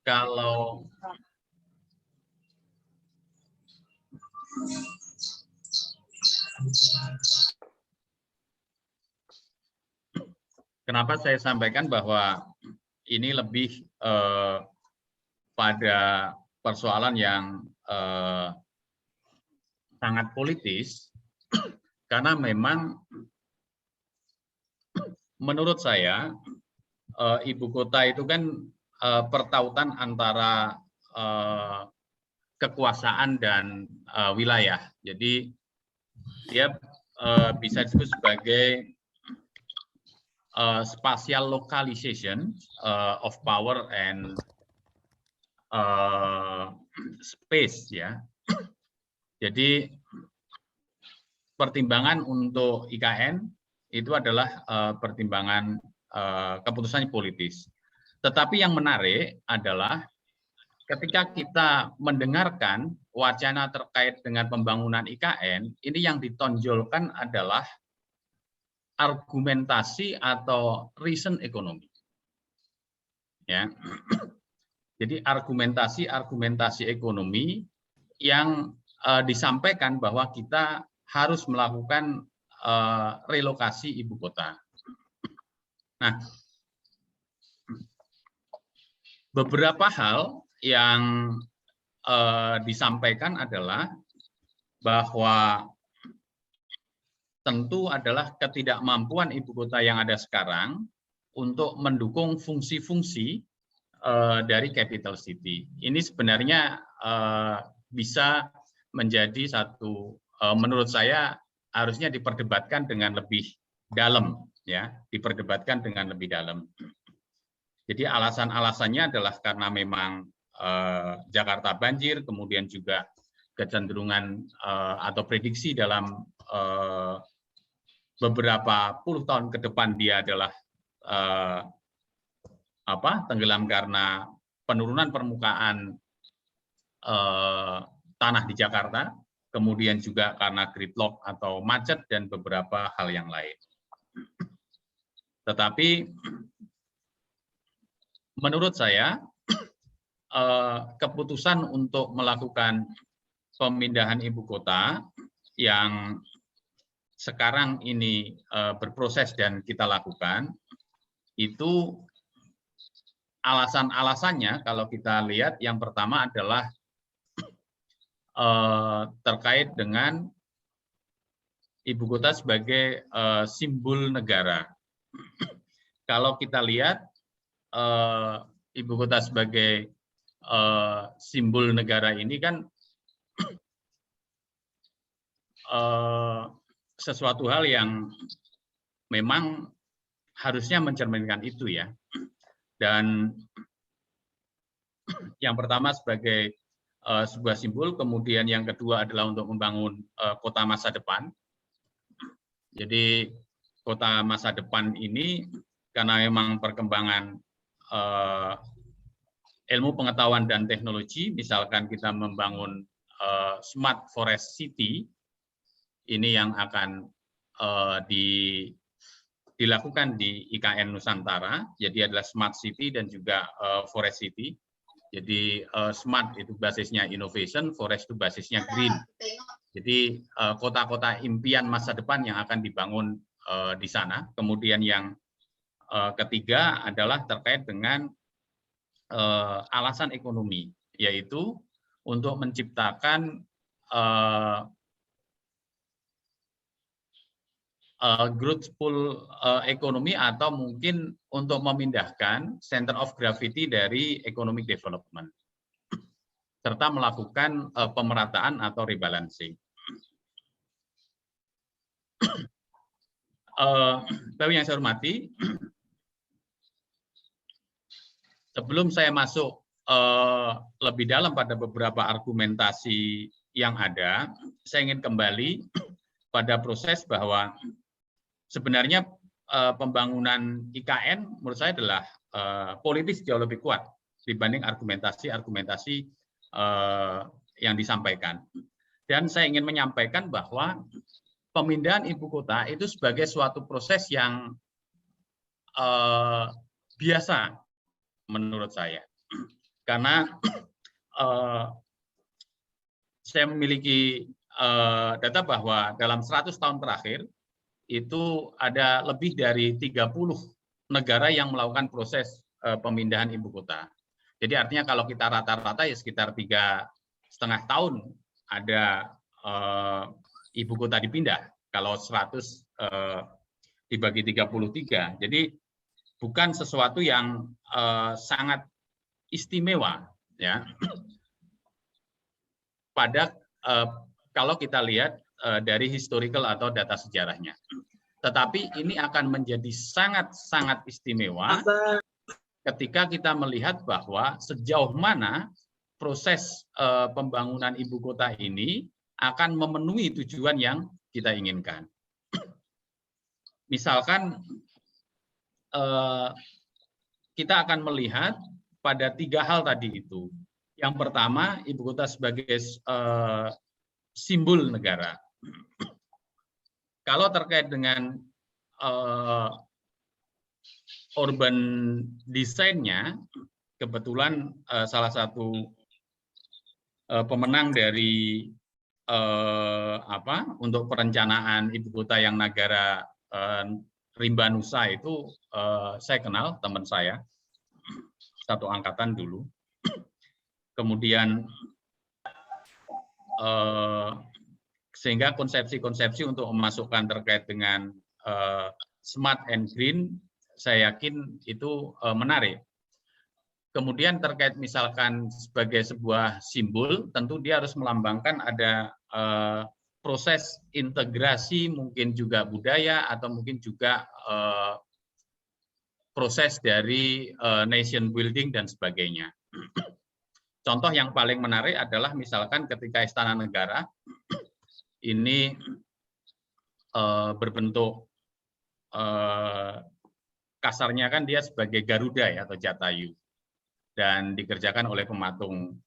kalau kenapa saya sampaikan bahwa ini lebih pada persoalan yang sangat politis, karena memang menurut saya ibu kota itu kan pertautan antara kekuasaan dan wilayah. Jadi dia bisa disebut sebagai spatial localization of power and space, ya. Jadi pertimbangan untuk IKN itu adalah pertimbangan keputusan politis. Tetapi yang menarik adalah ketika kita mendengarkan wacana terkait dengan pembangunan IKN, ini yang ditonjolkan adalah argumentasi atau reason ekonomi. Ya. Jadi argumentasi ekonomi yang disampaikan bahwa kita harus melakukan relokasi ibu kota. Nah, beberapa hal yang disampaikan adalah bahwa tentu adalah ketidakmampuan ibu kota yang ada sekarang untuk mendukung fungsi-fungsi dari capital city. Ini sebenarnya bisa menjadi satu, menurut saya harusnya diperdebatkan dengan lebih dalam, ya, diperdebatkan dengan lebih dalam. Jadi alasan-alasannya adalah karena memang Jakarta banjir, kemudian juga kecenderungan atau prediksi dalam beberapa puluh tahun ke depan dia adalah tenggelam karena penurunan permukaan tanah di Jakarta, kemudian juga karena gridlock atau macet dan beberapa hal yang lain. Tetapi menurut saya keputusan untuk melakukan pemindahan ibu kota yang sekarang ini berproses dan kita lakukan, itu alasan-alasannya kalau kita lihat yang pertama adalah terkait dengan ibu kota sebagai simbol negara. Kalau kita lihat ibu kota sebagai simbol negara ini kan sesuatu hal yang memang harusnya mencerminkan itu, ya. Dan yang pertama sebagai sebuah simbol, kemudian yang kedua adalah untuk membangun kota masa depan. Jadi kota masa depan ini karena memang perkembangan ilmu pengetahuan dan teknologi, misalkan kita membangun smart forest city, ini yang akan dilakukan di IKN Nusantara, jadi adalah smart city dan juga forest city. Jadi smart itu basisnya innovation, forest itu basisnya green. Jadi kota-kota impian masa depan yang akan dibangun di sana. Kemudian yang ketiga adalah terkait dengan alasan ekonomi, yaitu untuk menciptakan growthful ekonomi atau mungkin untuk memindahkan center of gravity dari economic development serta melakukan pemerataan atau rebalancing. Bapak yang saya hormati, sebelum saya masuk lebih dalam pada beberapa argumentasi yang ada, saya ingin kembali pada proses bahwa sebenarnya pembangunan IKN menurut saya adalah politis jauh lebih kuat dibanding argumentasi-argumentasi yang disampaikan. Dan saya ingin menyampaikan bahwa pemindahan ibu kota itu sebagai suatu proses yang biasa menurut saya. Karena saya memiliki data bahwa dalam 100 tahun terakhir itu ada lebih dari 30 negara yang melakukan proses pemindahan ibu kota. Jadi artinya kalau kita rata-rata ya sekitar 3,5 tahun ada ibu kota dipindah. Kalau 100 dibagi 33. Jadi bukan sesuatu yang sangat istimewa, ya. Pada kalau kita lihat dari historical atau data sejarahnya. Tetapi ini akan menjadi sangat-sangat istimewa ketika kita melihat bahwa sejauh mana proses pembangunan ibu kota ini akan memenuhi tujuan yang kita inginkan. Misalkan kita akan melihat pada 3 hal tadi itu. Yang pertama, ibu kota sebagai simbol negara. Kalau terkait dengan urban design-nya, kebetulan salah satu pemenang dari untuk perencanaan ibu kota yang negara Rimba Nusa itu saya kenal, teman saya, satu angkatan dulu. Kemudian sehingga konsepsi-konsepsi untuk memasukkan terkait dengan smart and green, saya yakin itu menarik. Kemudian terkait misalkan sebagai sebuah simbol, tentu dia harus melambangkan ada proses integrasi, mungkin juga budaya, atau mungkin juga proses dari nation building dan sebagainya. Contoh yang paling menarik adalah misalkan ketika Istana Negara ini berbentuk kasarnya kan dia sebagai Garuda ya, atau Jatayu, dan dikerjakan oleh pematung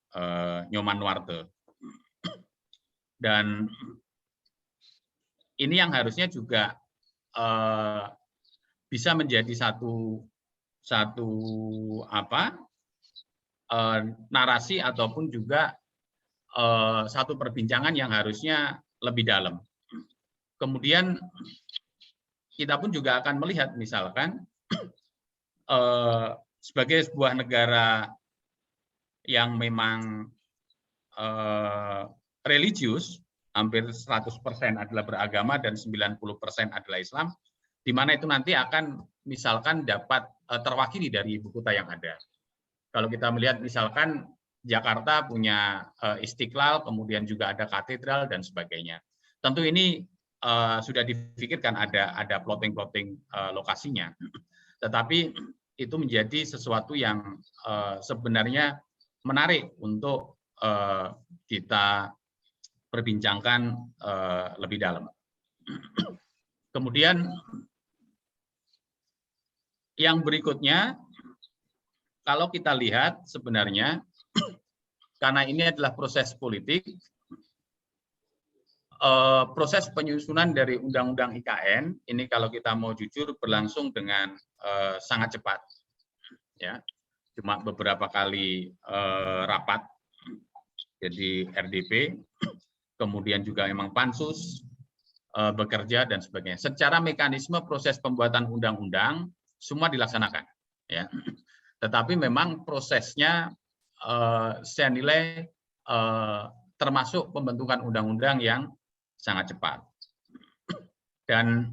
Nyoman Nuarte. Dan ini yang harusnya juga bisa menjadi satu narasi ataupun juga satu perbincangan yang harusnya lebih dalam. Kemudian kita pun juga akan melihat misalkan sebagai sebuah negara yang memang religius, hampir 100% adalah beragama dan 90% adalah Islam, di mana itu nanti akan misalkan dapat terwakili dari ibu kota yang ada. Kalau kita melihat misalkan Jakarta punya Istiqlal, kemudian juga ada katedral dan sebagainya. Tentu ini sudah difikirkan ada plotting-plotting lokasinya. Tetapi itu menjadi sesuatu yang sebenarnya menarik untuk kita perbincangkan lebih dalam. Kemudian yang berikutnya, kalau kita lihat sebenarnya, karena ini adalah proses politik, proses penyusunan dari Undang-Undang IKN, ini kalau kita mau jujur berlangsung dengan sangat cepat. Ya, cuma beberapa kali rapat, jadi RDP, kemudian juga memang pansus bekerja dan sebagainya. Secara mekanisme proses pembuatan undang-undang semua dilaksanakan, ya. Tetapi memang prosesnya saya nilai termasuk pembentukan undang-undang yang sangat cepat. Dan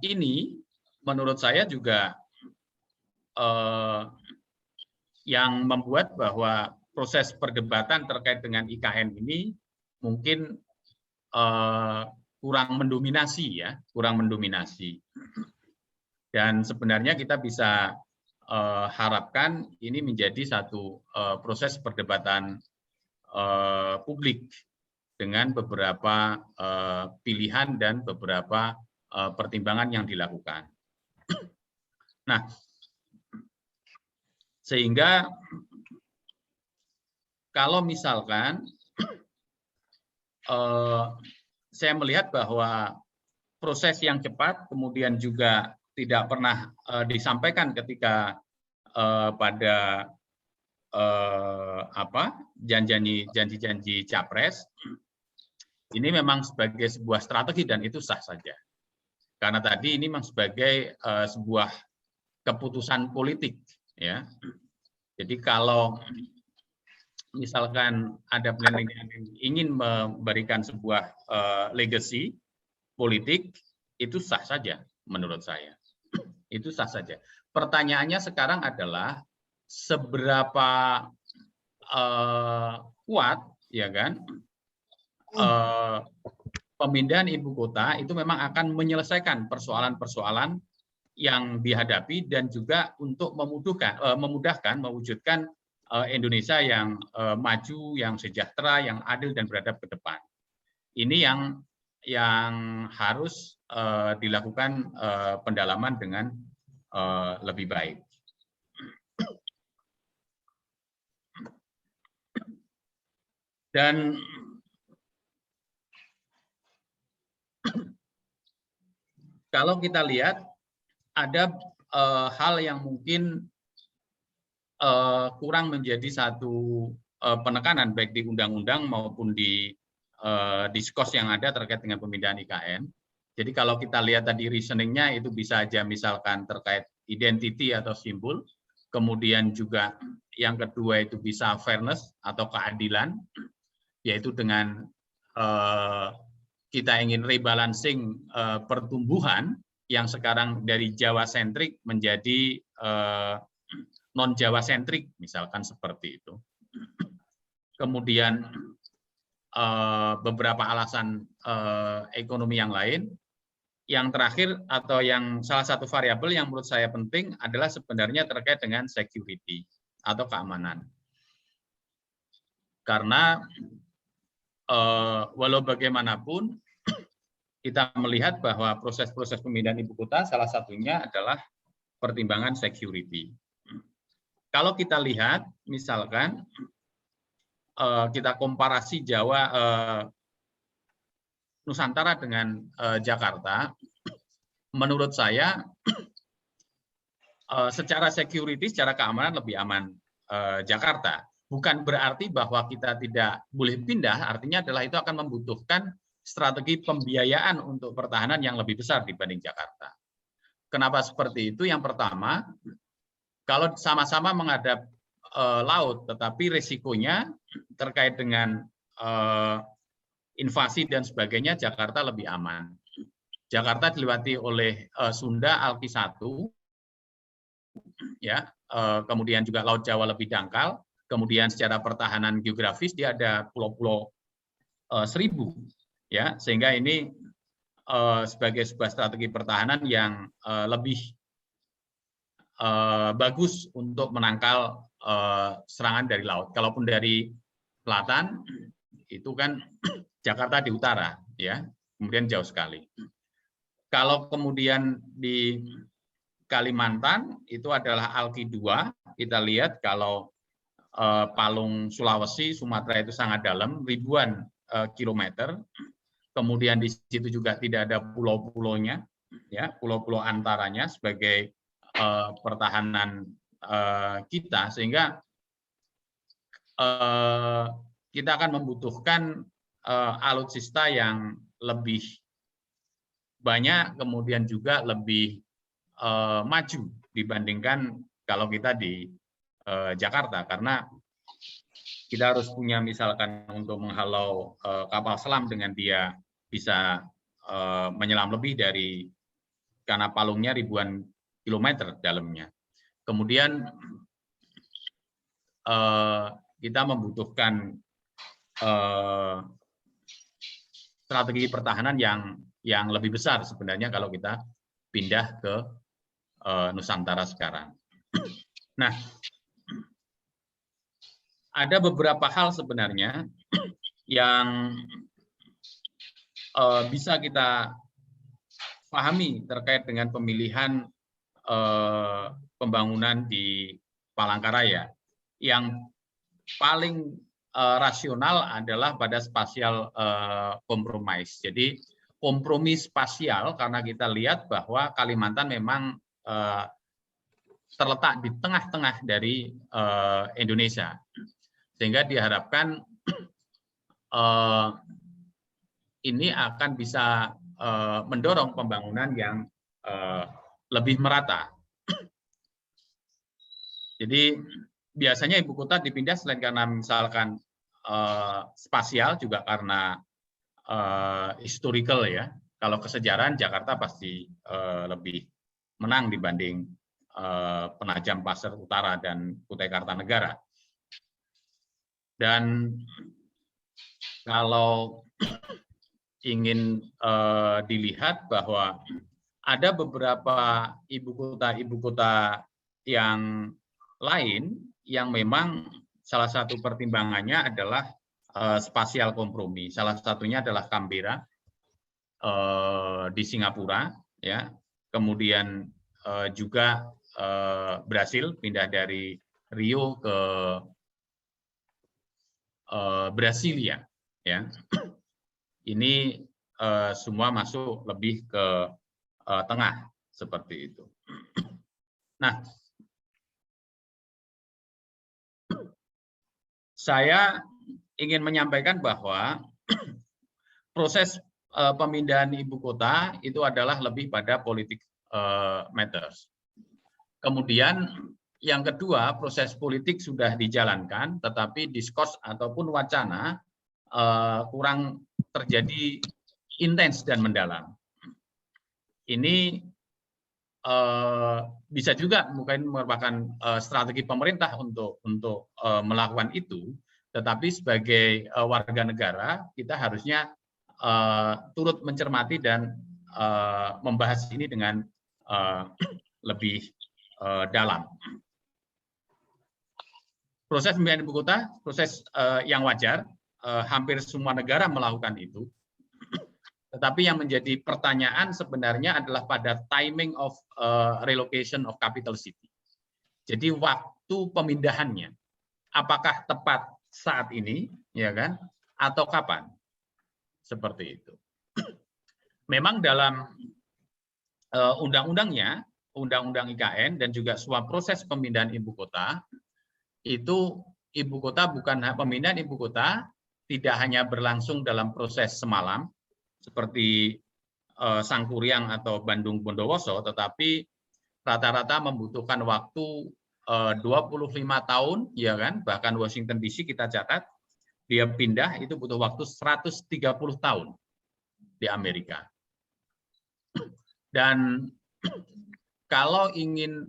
ini menurut saya juga yang membuat bahwa proses perdebatan terkait dengan IKN ini mungkin kurang mendominasi, ya, kurang mendominasi. Dan sebenarnya kita bisa harapkan ini menjadi satu proses perdebatan publik dengan beberapa pilihan dan beberapa pertimbangan yang dilakukan. Nah, sehingga kalau misalkan saya melihat bahwa proses yang cepat kemudian juga tidak pernah disampaikan ketika pada janji-janji capres, ini memang sebagai sebuah strategi dan itu sah saja. Karena tadi ini memang sebagai sebuah keputusan politik, ya. Jadi kalau misalkan ada planning yang ingin memberikan sebuah legacy politik, itu sah saja menurut saya. Itu sah saja. Pertanyaannya sekarang adalah seberapa kuat, ya kan, pemindahan ibu kota itu memang akan menyelesaikan persoalan-persoalan yang dihadapi dan juga untuk memudahkan mewujudkan Indonesia yang maju, yang sejahtera, yang adil dan beradab ke depan. Ini yang harus dilakukan pendalaman dengan lebih baik. Dan kalau kita lihat ada hal yang mungkin kurang menjadi satu penekanan baik di undang-undang maupun di diskos yang ada terkait dengan pemindahan IKN. Jadi kalau kita lihat tadi reasoningnya itu bisa aja misalkan terkait identity atau simbol, kemudian juga yang kedua itu bisa fairness atau keadilan, yaitu dengan kita ingin rebalancing pertumbuhan yang sekarang dari Jawa sentrik menjadi non Jawa sentrik, misalkan seperti itu. Kemudian beberapa alasan ekonomi yang lain. Yang terakhir atau yang salah satu variabel yang menurut saya penting adalah sebenarnya terkait dengan security atau keamanan. Karena walau bagaimanapun kita melihat bahwa proses-proses pemindahan ibu kota salah satunya adalah pertimbangan security. Kalau kita lihat misalkan kita komparasi Jawa Nusantara dengan Jakarta, menurut saya secara security, secara keamanan lebih aman Jakarta. Bukan berarti bahwa kita tidak boleh pindah, artinya adalah itu akan membutuhkan strategi pembiayaan untuk pertahanan yang lebih besar dibanding Jakarta. Kenapa seperti itu? Yang pertama, kalau sama-sama menghadap laut, tetapi risikonya terkait dengan invasi dan sebagainya, Jakarta lebih aman. Jakarta dilewati oleh Sunda, Alki 1, ya, kemudian juga Laut Jawa lebih dangkal, kemudian secara pertahanan geografis dia ada pulau-pulau 1000, ya, sehingga ini sebagai sebuah strategi pertahanan yang lebih bagus untuk menangkal serangan dari laut. Kalaupun dari selatan, itu kan Jakarta di utara, ya, kemudian jauh sekali. Kalau kemudian di Kalimantan itu adalah Alki 2, kita lihat kalau Palung Sulawesi, Sumatera itu sangat dalam, ribuan kilometer. Kemudian di situ juga tidak ada pulau-pulaunya, ya, pulau-pulau antaranya sebagai pertahanan kita, sehingga kita akan membutuhkan alutsista yang lebih banyak, kemudian juga lebih maju dibandingkan kalau kita di Jakarta, karena kita harus punya misalkan untuk menghalau kapal selam dengan dia bisa menyelam lebih dari, karena palungnya ribuan kilometer dalamnya. Kemudian kita membutuhkan strategi pertahanan yang lebih besar sebenarnya kalau kita pindah ke Nusantara sekarang. Nah, ada beberapa hal sebenarnya yang bisa kita pahami terkait dengan pemilihan pembangunan di Palangkaraya. Yang paling rasional adalah pada spasial compromise. Jadi kompromi spasial, karena kita lihat bahwa Kalimantan memang terletak di tengah-tengah dari Indonesia, sehingga diharapkan ini akan bisa mendorong pembangunan yang lebih merata. Jadi biasanya ibu kota dipindah selain karena misalkan spasial, juga karena historical ya. Kalau kesejarahan Jakarta pasti lebih menang dibanding Penajam Pasir Utara dan Kutai Kartanegara. Dan kalau ingin dilihat bahwa ada beberapa ibu kota yang lain yang memang salah satu pertimbangannya adalah spasial kompromi. Salah satunya adalah Canberra di Singapura, ya. Kemudian juga Brasil, pindah dari Rio ke Brasilia, ya. Ini semua masuk lebih ke tengah seperti itu. Nah, saya ingin menyampaikan bahwa proses pemindahan ibu kota itu adalah lebih pada politik matters. Kemudian yang kedua, proses politik sudah dijalankan, tetapi diskurs ataupun wacana kurang terjadi intens dan mendalam. Ini bisa juga mungkin merupakan strategi pemerintah untuk melakukan itu, tetapi sebagai warga negara kita harusnya turut mencermati dan membahas ini dengan lebih dalam. Proses pemindahan ibu kota, proses yang wajar, hampir semua negara melakukan itu. Tetapi yang menjadi pertanyaan sebenarnya adalah pada timing of relocation of capital city. Jadi waktu pemindahannya, apakah tepat saat ini, ya kan, atau kapan? Seperti itu. Memang dalam undang-undangnya, Undang-Undang IKN dan juga semua proses pemindahan ibu kota, itu ibu kota bukan pemindahan ibu kota tidak hanya berlangsung dalam proses semalam, seperti Sangkuriang atau Bandung Bondowoso, tetapi rata-rata membutuhkan waktu 25 tahun, ya kan? Bahkan Washington DC kita catat dia pindah itu butuh waktu 130 tahun di Amerika. Dan kalau ingin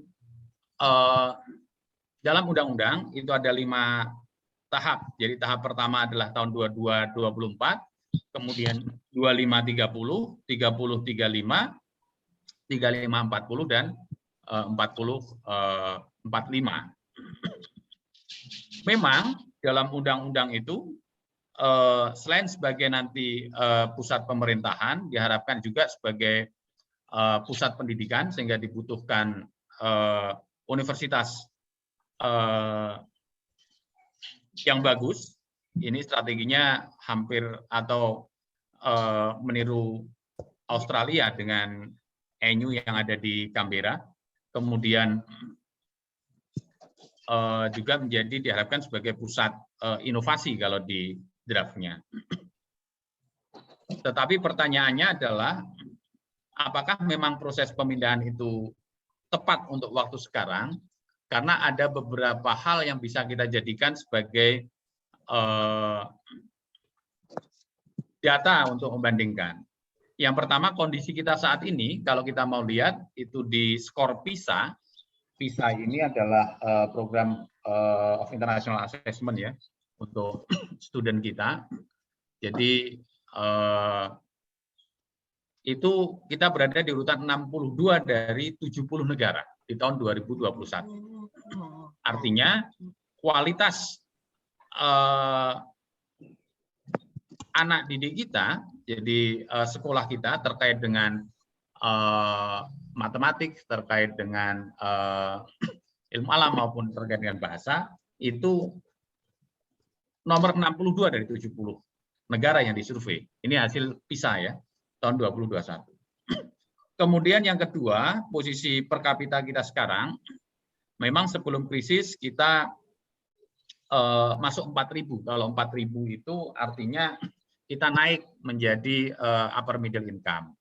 dalam undang-undang itu ada 5 tahap. Jadi tahap pertama adalah tahun 2224. Kemudian 2530, 3035, 3540 dan 4045. Memang dalam undang-undang itu selain sebagai nanti pusat pemerintahan, diharapkan juga sebagai pusat pendidikan sehingga dibutuhkan universitas yang bagus. Ini strateginya hampir atau meniru Australia dengan NU yang ada di Canberra. Kemudian juga menjadi diharapkan sebagai pusat inovasi kalau di draftnya. Tetapi pertanyaannya adalah, apakah memang proses pemindahan itu tepat untuk waktu sekarang? Karena ada beberapa hal yang bisa kita jadikan sebagai data untuk membandingkan. Yang pertama, kondisi kita saat ini, kalau kita mau lihat, itu di skor PISA. PISA ini adalah program of international assessment ya, untuk student kita. Jadi, itu kita berada di urutan 62 dari 70 negara di tahun 2021. Artinya, kualitas anak didik kita, jadi sekolah kita terkait dengan matematik, terkait dengan ilmu alam maupun terkait dengan bahasa, itu nomor 62 dari 70 negara yang disurvei. Ini hasil PISA ya, tahun 2021. Kemudian yang kedua, posisi per kapita kita sekarang, Memang sebelum krisis kita masuk 4.000. Kalau 4.000 itu artinya kita naik menjadi upper middle income.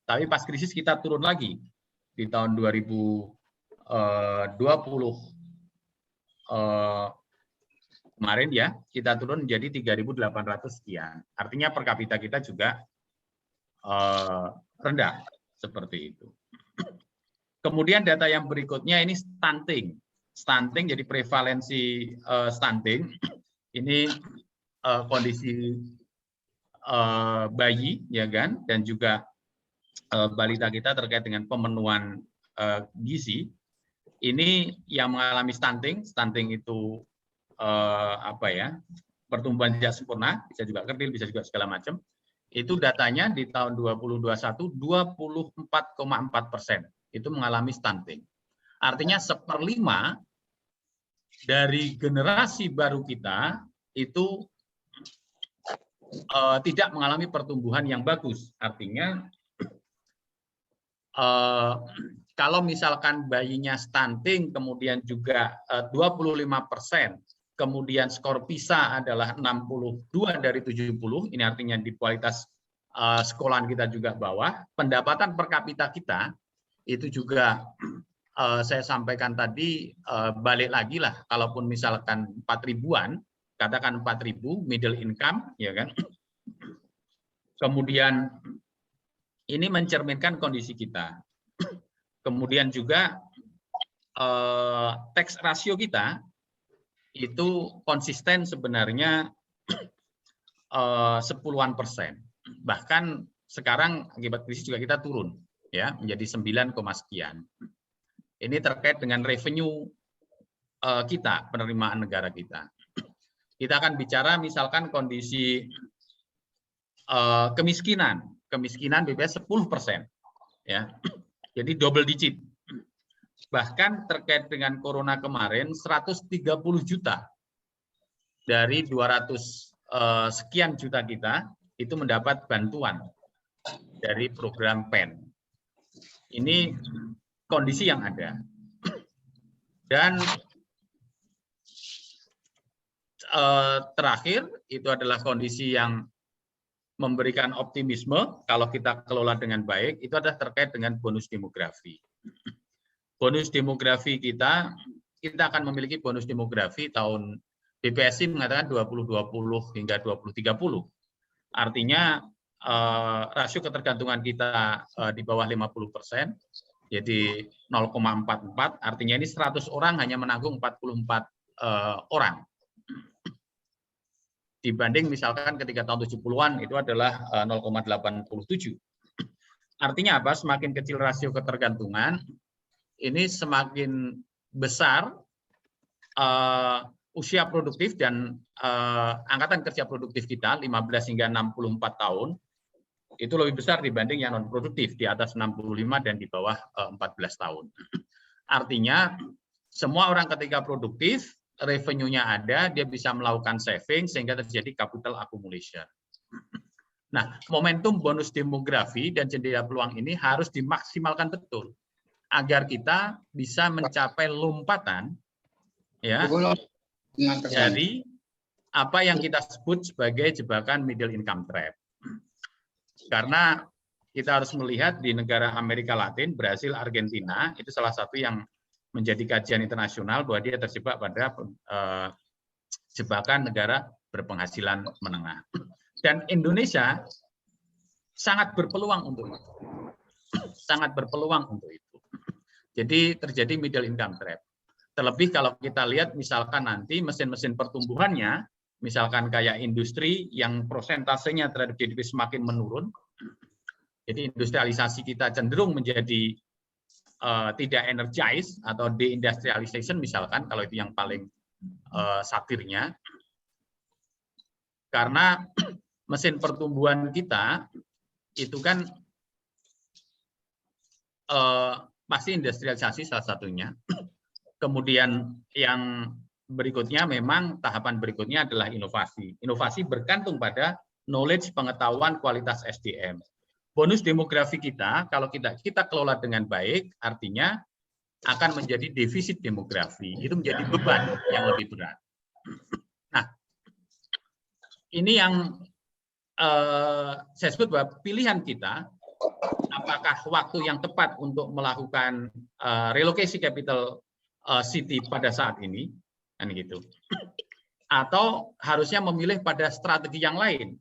Tapi pas krisis kita turun lagi di tahun 2020 kemarin ya, kita turun menjadi 3.800 sekian. Artinya per kapita kita juga rendah seperti itu. Kemudian data yang berikutnya ini stunting. Stunting jadi prevalensi stunting. Ini kondisi bayi ya kan, dan juga balita kita terkait dengan pemenuhan gizi. Ini yang mengalami stunting. Stunting itu pertumbuhan tidak sempurna, bisa juga kerdil, bisa juga segala macam. Itu datanya di tahun 2021 24,4% itu mengalami stunting. Artinya 1/5 dari generasi baru kita itu tidak mengalami pertumbuhan yang bagus. Artinya kalau misalkan bayinya stunting, kemudian juga 25%, kemudian skor PISA adalah 62 dari 70, ini artinya di kualitas sekolahan kita juga bawah, pendapatan per kapita kita itu juga saya sampaikan tadi, balik lagi lah, kalaupun misalkan 4.000-an, katakan 4.000 middle income, ya kan. Kemudian ini mencerminkan kondisi kita. Kemudian juga tax ratio kita itu konsisten sebenarnya 10-an persen. Bahkan sekarang akibat krisis juga kita turun ya menjadi 9, sekian. Ini terkait dengan revenue kita, penerimaan negara kita. Kita akan bicara misalkan kondisi kemiskinan. Kemiskinan BPS 10%. Ya. Jadi double digit. Bahkan terkait dengan corona kemarin 130 juta dari 200 sekian juta kita itu mendapat bantuan dari program PEN. Ini kondisi yang ada. Dan terakhir itu adalah kondisi yang memberikan optimisme kalau kita kelola dengan baik, itu adalah terkait dengan bonus demografi. Bonus demografi kita akan memiliki bonus demografi tahun BPSI mengatakan 2020 hingga 2030. Artinya rasio ketergantungan kita di bawah 50%, jadi 0,44, artinya ini 100 orang hanya menanggung 44 orang. Dibanding misalkan ketika tahun 70-an itu adalah 0,87. Artinya apa? Semakin kecil rasio ketergantungan, ini semakin besar usia produktif dan angkatan kerja produktif kita 15 hingga 64 tahun itu lebih besar dibanding yang non produktif di atas 65 dan di bawah 14 tahun. Artinya semua orang ketika produktif revenue-nya ada, dia bisa melakukan saving sehingga terjadi capital accumulation. Nah, momentum bonus demografi dan jendela peluang ini harus dimaksimalkan betul agar kita bisa mencapai lompatan ya dari apa yang kita sebut sebagai jebakan middle income trap. Karena kita harus melihat di negara Amerika Latin, Brasil, Argentina itu salah satu yang menjadi kajian internasional bahwa dia terjebak pada jebakan negara berpenghasilan menengah. Dan Indonesia sangat berpeluang untuk itu. Sangat berpeluang untuk itu. Jadi terjadi middle income trap. Terlebih kalau kita lihat misalkan nanti mesin-mesin pertumbuhannya, misalkan kayak industri yang prosentasenya terhadap GDP semakin menurun, jadi industrialisasi kita cenderung menjadi tidak energized atau deindustrialization misalkan, kalau itu yang paling satirnya, karena mesin pertumbuhan kita itu kan pasti industrialisasi salah satunya. Kemudian yang berikutnya memang tahapan berikutnya adalah inovasi. Inovasi bergantung pada knowledge, pengetahuan, kualitas SDM. Bonus demografi kita, kalau kita kelola dengan baik, artinya akan menjadi defisit demografi, itu menjadi beban yang lebih berat. Nah, ini yang saya sebut bahwa pilihan kita, apakah waktu yang tepat untuk melakukan relokasi capital city pada saat ini, kan gitu, atau harusnya memilih pada strategi yang lain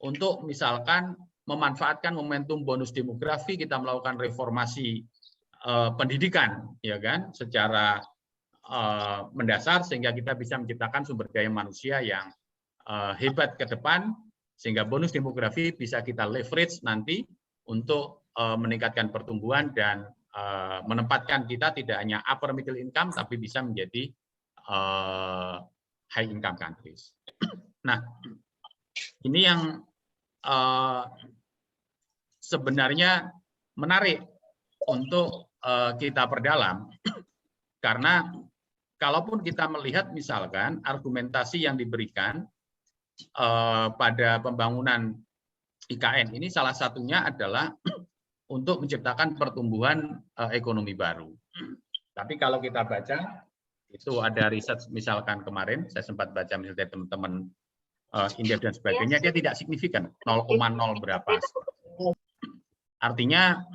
untuk misalkan memanfaatkan momentum bonus demografi, kita melakukan reformasi pendidikan, ya kan, secara mendasar sehingga kita bisa menciptakan sumber daya manusia yang hebat ke depan, sehingga bonus demografi bisa kita leverage nanti untuk meningkatkan pertumbuhan dan menempatkan kita tidak hanya upper middle income tapi bisa menjadi high income countries. Nah, ini yang sebenarnya menarik untuk kita perdalam, karena kalaupun kita melihat misalkan argumentasi yang diberikan pada pembangunan IKN ini, salah satunya adalah untuk menciptakan pertumbuhan ekonomi baru. Tapi kalau kita baca, itu ada riset misalkan kemarin, saya sempat baca misalnya dari teman-teman Indef dan sebagainya, dia tidak signifikan, 0,0 berapa. Artinya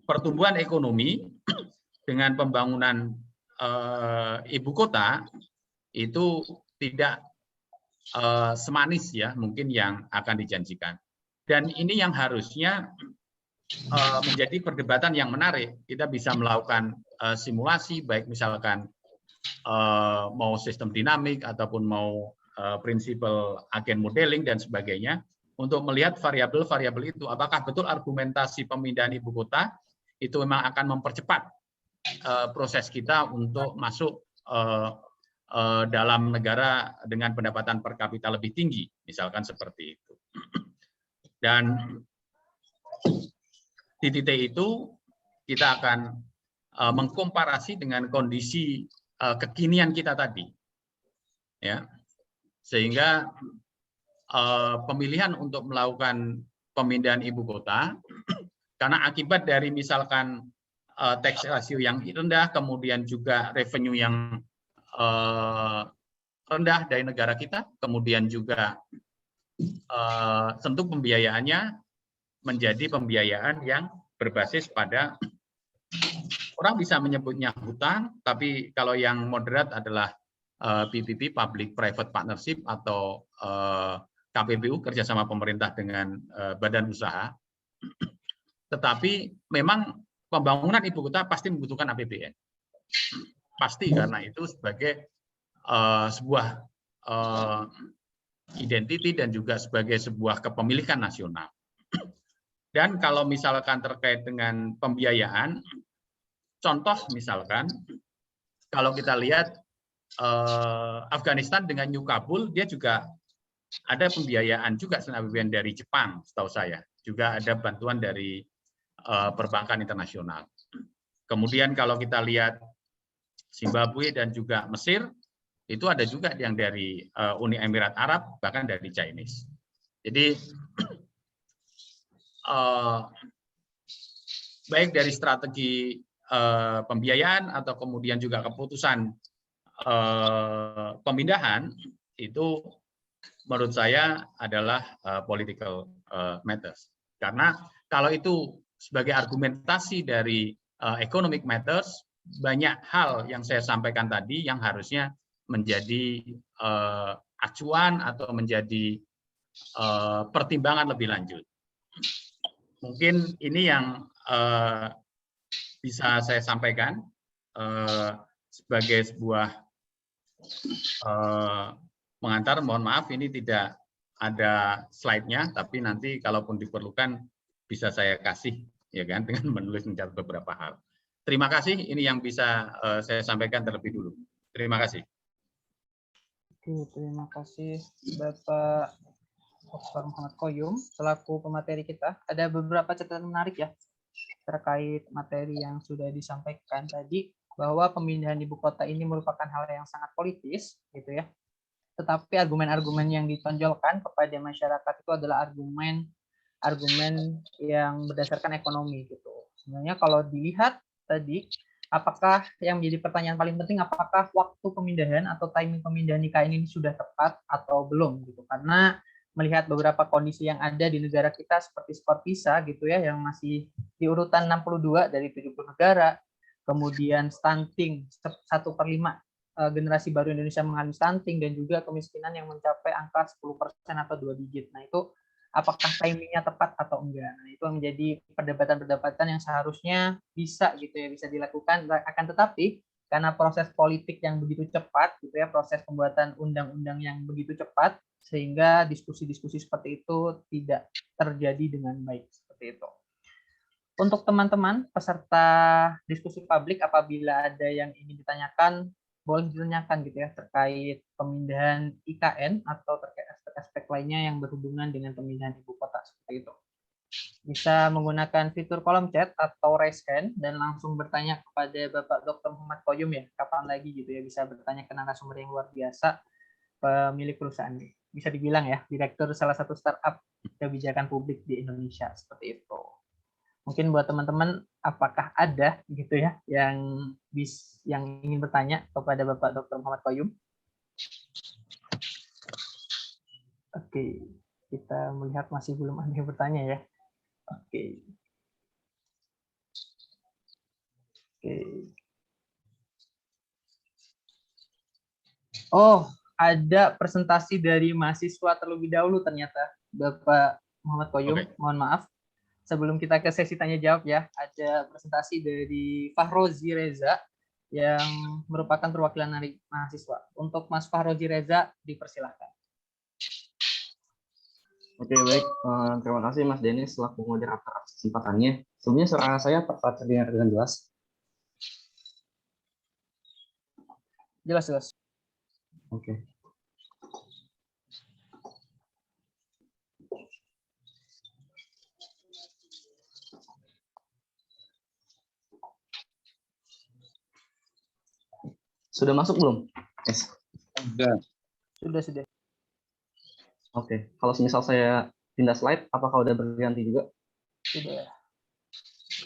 pertumbuhan ekonomi dengan pembangunan ibu kota itu tidak semanis ya mungkin yang akan dijanjikan. Dan ini yang harusnya menjadi perdebatan yang menarik. Kita bisa melakukan simulasi, baik misalkan mau sistem dinamik ataupun mau prinsipal agen modeling dan sebagainya, untuk melihat variabel-variabel itu, apakah betul argumentasi pemindahan ibu kota itu memang akan mempercepat proses kita untuk masuk dalam negara dengan pendapatan per kapita lebih tinggi, misalkan seperti itu. Dan di titik itu kita akan mengkomparasi dengan kondisi kekinian kita tadi, ya, sehingga pemilihan untuk melakukan pemindahan ibu kota karena akibat dari misalkan tax ratio yang rendah, kemudian juga revenue yang rendah dari negara kita, kemudian juga tentu pembiayaannya menjadi pembiayaan yang berbasis pada, orang bisa menyebutnya hutang, tapi kalau yang moderat adalah PPP, Public Private Partnership, atau KPPU, kerjasama pemerintah dengan badan usaha. Tetapi memang pembangunan ibu kota pasti membutuhkan APBN. Pasti, karena itu sebagai sebuah identiti dan juga sebagai sebuah kepemilikan nasional. Dan kalau misalkan terkait dengan pembiayaan, contoh misalkan kalau kita lihat Afghanistan dengan New Kabul, dia juga ada pembiayaan juga selain APBN dari Jepang, setahu saya. Juga ada bantuan dari perbankan internasional. Kemudian kalau kita lihat Zimbabwe dan juga Mesir, itu ada juga yang dari Uni Emirat Arab, bahkan dari Chinese. Jadi baik dari strategi pembiayaan atau kemudian juga keputusan pemindahan, itu menurut saya adalah political matters. Karena kalau itu sebagai argumentasi dari economic matters, banyak hal yang saya sampaikan tadi yang harusnya menjadi acuan atau menjadi pertimbangan lebih lanjut. Mungkin ini yang bisa saya sampaikan sebagai sebuah pengantar. Mohon maaf ini tidak ada slide-nya, tapi nanti kalaupun diperlukan bisa saya kasih, ya kan, dengan menulis mencatat beberapa hal. Terima kasih, ini yang bisa saya sampaikan terlebih dulu. Terima kasih. Oke, terima kasih Bapak Dr. Muhammad Qoyum selaku pemateri kita. Ada beberapa catatan menarik ya terkait materi yang sudah disampaikan tadi, bahwa pemindahan ibu kota ini merupakan hal yang sangat politis, gitu ya. Tetapi argumen-argumen yang ditonjolkan kepada masyarakat itu adalah argumen argumen yang berdasarkan ekonomi gitu. Sebenarnya kalau dilihat tadi, apakah yang menjadi pertanyaan paling penting, apakah waktu pemindahan atau timing pemindahan IKN ini sudah tepat atau belum gitu. Karena melihat beberapa kondisi yang ada di negara kita seperti skor PISA gitu ya, yang masih di urutan 62 dari 70 negara, kemudian stunting 1/5 generasi baru Indonesia mengalami stunting, dan juga kemiskinan yang mencapai angka 10% atau 2 digit. Nah, itu apakah timingnya tepat atau enggak. Nah, itu menjadi perdebatan-perdebatan yang seharusnya bisa gitu ya, bisa dilakukan. Akan tetapi karena proses politik yang begitu cepat gitu ya, proses pembuatan undang-undang yang begitu cepat, sehingga diskusi-diskusi seperti itu tidak terjadi dengan baik seperti itu. Untuk teman-teman peserta diskusi publik, apabila ada yang ingin ditanyakan, boleh ditanyakan gitu ya, terkait pemindahan IKN atau terkait aspek-aspek lainnya yang berhubungan dengan pemindahan ibu kota seperti itu. Bisa menggunakan fitur kolom chat atau raise hand dan langsung bertanya kepada Bapak Dr. Muhammad Koyum ya, kapan lagi gitu ya, bisa bertanya ke narasumber yang luar biasa, pemilik perusahaan ini. Bisa dibilang ya, direktur salah satu startup kebijakan publik di Indonesia seperti itu. Mungkin buat teman-teman, apakah ada gitu ya yang ingin bertanya kepada Bapak Dr. Muhammad Koyum? Oke, kita melihat masih belum ada yang bertanya ya. Oke. Oh, ada presentasi dari mahasiswa terlebih dahulu ternyata, Bapak Muhammad Koyum. Okay. Mohon maaf. Sebelum kita ke sesi tanya jawab ya, ada presentasi dari Fahrozi Reza yang merupakan perwakilan dari mahasiswa. Untuk Mas Fahrozi Reza, dipersilahkan. Oke, baik. Terima kasih Mas Denis selaku moderator atas kesempatannya. Sebelumnya suara saya tepat terdengar dengan jelas? Jelas. Oke. Sudah masuk belum? Yes. Sudah. Oke. Kalau misal saya pindah slide, apakah udah berganti juga? Sudah.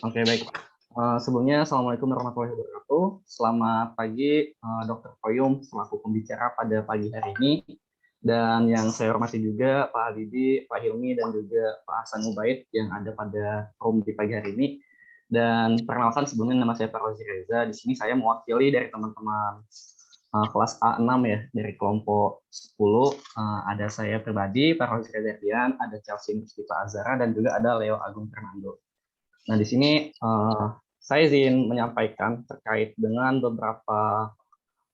Oke, baik. Sebelumnya, Assalamualaikum warahmatullahi wabarakatuh. Selamat pagi, Dr. Koyum, selaku pembicara pada pagi hari ini. Dan yang saya hormati juga Pak Habibie, Pak Hilmi, dan juga Pak Hasan Ubaid yang ada pada room di pagi hari ini. Dan perkenalkan, sebelumnya nama saya Fahrozi Reza. Di sini saya mewakili dari teman-teman kelas A6 ya, dari kelompok 10. Ada saya pribadi, Fahrozi Reza Rian, ada Chelsea Mustafa Azhara, dan juga ada Leo Agung Fernando. Nah, di sini saya izin menyampaikan terkait dengan beberapa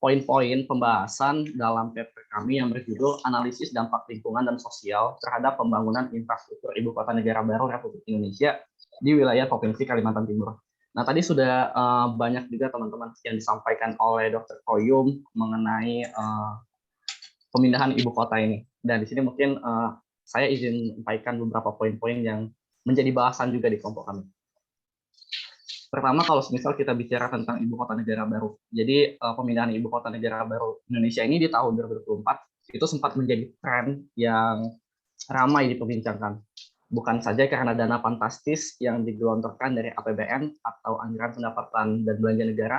poin-poin pembahasan dalam paper kami yang berjudul Analisis Dampak Lingkungan dan Sosial terhadap Pembangunan Infrastruktur Ibu Kota Negara Baru Republik Indonesia di wilayah Provinsi Kalimantan Timur. Nah, tadi sudah banyak juga teman-teman yang disampaikan oleh Dr. Koyum mengenai pemindahan ibu kota ini. Dan di sini mungkin saya izin menyampaikan beberapa poin-poin yang menjadi bahasan juga di kelompok kami. Pertama, kalau misal kita bicara tentang ibu kota negara baru. Jadi pemindahan ibu kota negara baru Indonesia ini di tahun 2024 itu sempat menjadi tren yang ramai diperbincangkan. Bukan saja karena dana fantastis yang digelontorkan dari APBN atau anggaran pendapatan dan belanja negara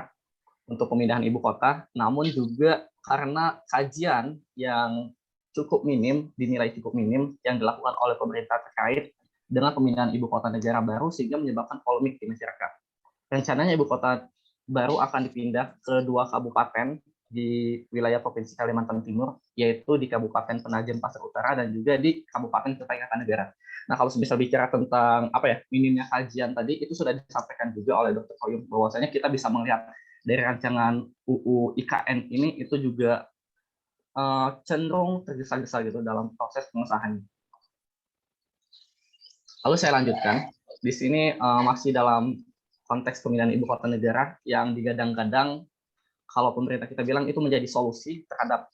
untuk pemindahan ibu kota, namun juga karena kajian yang cukup minim, dinilai cukup minim yang dilakukan oleh pemerintah terkait dengan pemindahan ibu kota negara baru sehingga menyebabkan polemik di masyarakat. Rencananya ibu kota baru akan dipindah ke 2 kabupaten di wilayah Provinsi Kalimantan Timur, yaitu di Kabupaten Penajam Pasar Utara dan juga di Kabupaten Kutai Kartanegara. Nah, kalau bisa bicara tentang minimnya kajian tadi, itu sudah disampaikan juga oleh Dr. Koyum bahwasanya kita bisa melihat dari rancangan UU IKN ini itu juga cenderung tergesa-gesa gitu dalam proses pengesahannya. Lalu saya lanjutkan, di sini masih dalam konteks pemindahan ibu kota negara yang digadang-gadang kalau pemerintah kita bilang itu menjadi solusi terhadap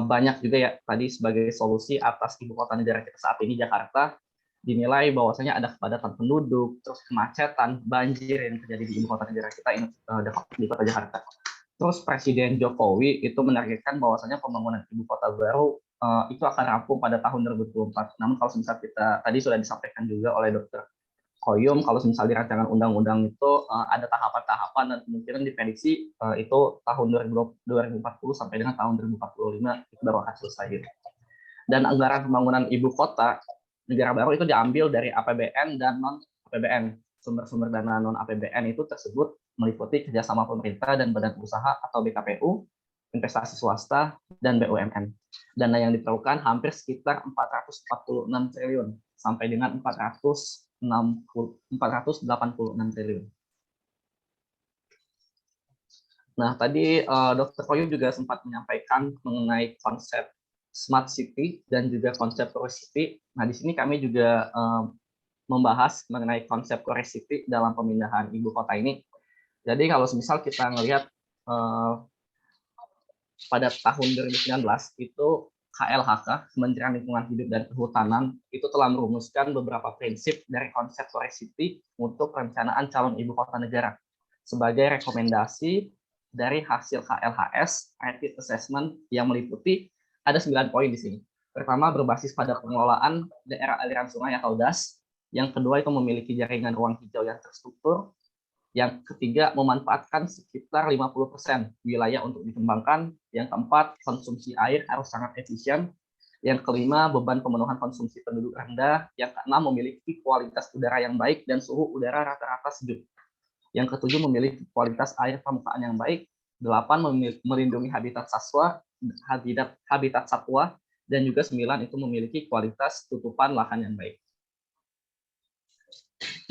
banyak juga ya tadi sebagai solusi atas ibu kota negara kita saat ini Jakarta, dinilai bahwasanya ada kepadatan penduduk, terus kemacetan, banjir yang terjadi di ibu kota negara kita di kota Jakarta. Terus Presiden Jokowi itu menargetkan bahwasanya pembangunan ibu kota baru itu akan rampung pada tahun 2024. Namun kalau misal kita tadi sudah disampaikan juga oleh Dr. Koyum, kalau misal di rancangan undang-undang itu ada tahapan-tahapan dan kemungkinan diprediksi itu tahun 2040 sampai dengan tahun 2045 itu baru akan selesai. Gitu. Dan anggaran pembangunan ibu kota negara baru itu diambil dari APBN dan non APBN. Sumber-sumber dana non APBN itu tersebut meliputi kerjasama pemerintah dan badan usaha atau BKPU, investasi swasta, dan BUMN. Dana yang diperlukan hampir sekitar 446 triliun sampai dengan 486 triliun. Nah, tadi Dr. Koyum juga sempat menyampaikan mengenai konsep smart city dan juga konsep core city. Nah, di sini kami juga membahas mengenai konsep core city dalam pemindahan ibu kota ini. Jadi kalau misal kita ngelihat pada tahun 2019 itu KLHK, Kementerian Lingkungan Hidup dan Kehutanan, itu telah merumuskan beberapa prinsip dari konsep core city untuk perencanaan calon ibu kota negara sebagai rekomendasi dari hasil KLHS Rapid Assessment yang meliputi ada 9 poin di sini. Pertama, berbasis pada pengelolaan daerah aliran sungai atau DAS. Yang kedua, itu memiliki jaringan ruang hijau yang terstruktur. Yang ketiga, memanfaatkan sekitar 50% wilayah untuk dikembangkan. Yang keempat, konsumsi air harus sangat efisien. Yang kelima, beban pemenuhan konsumsi penduduk rendah. Yang keenam, memiliki kualitas udara yang baik dan suhu udara rata-rata sejuk. Yang ketujuh, memiliki kualitas air permukaan yang baik. 8, melindungi habitat satwa, dan juga 9 itu memiliki kualitas tutupan lahan yang baik.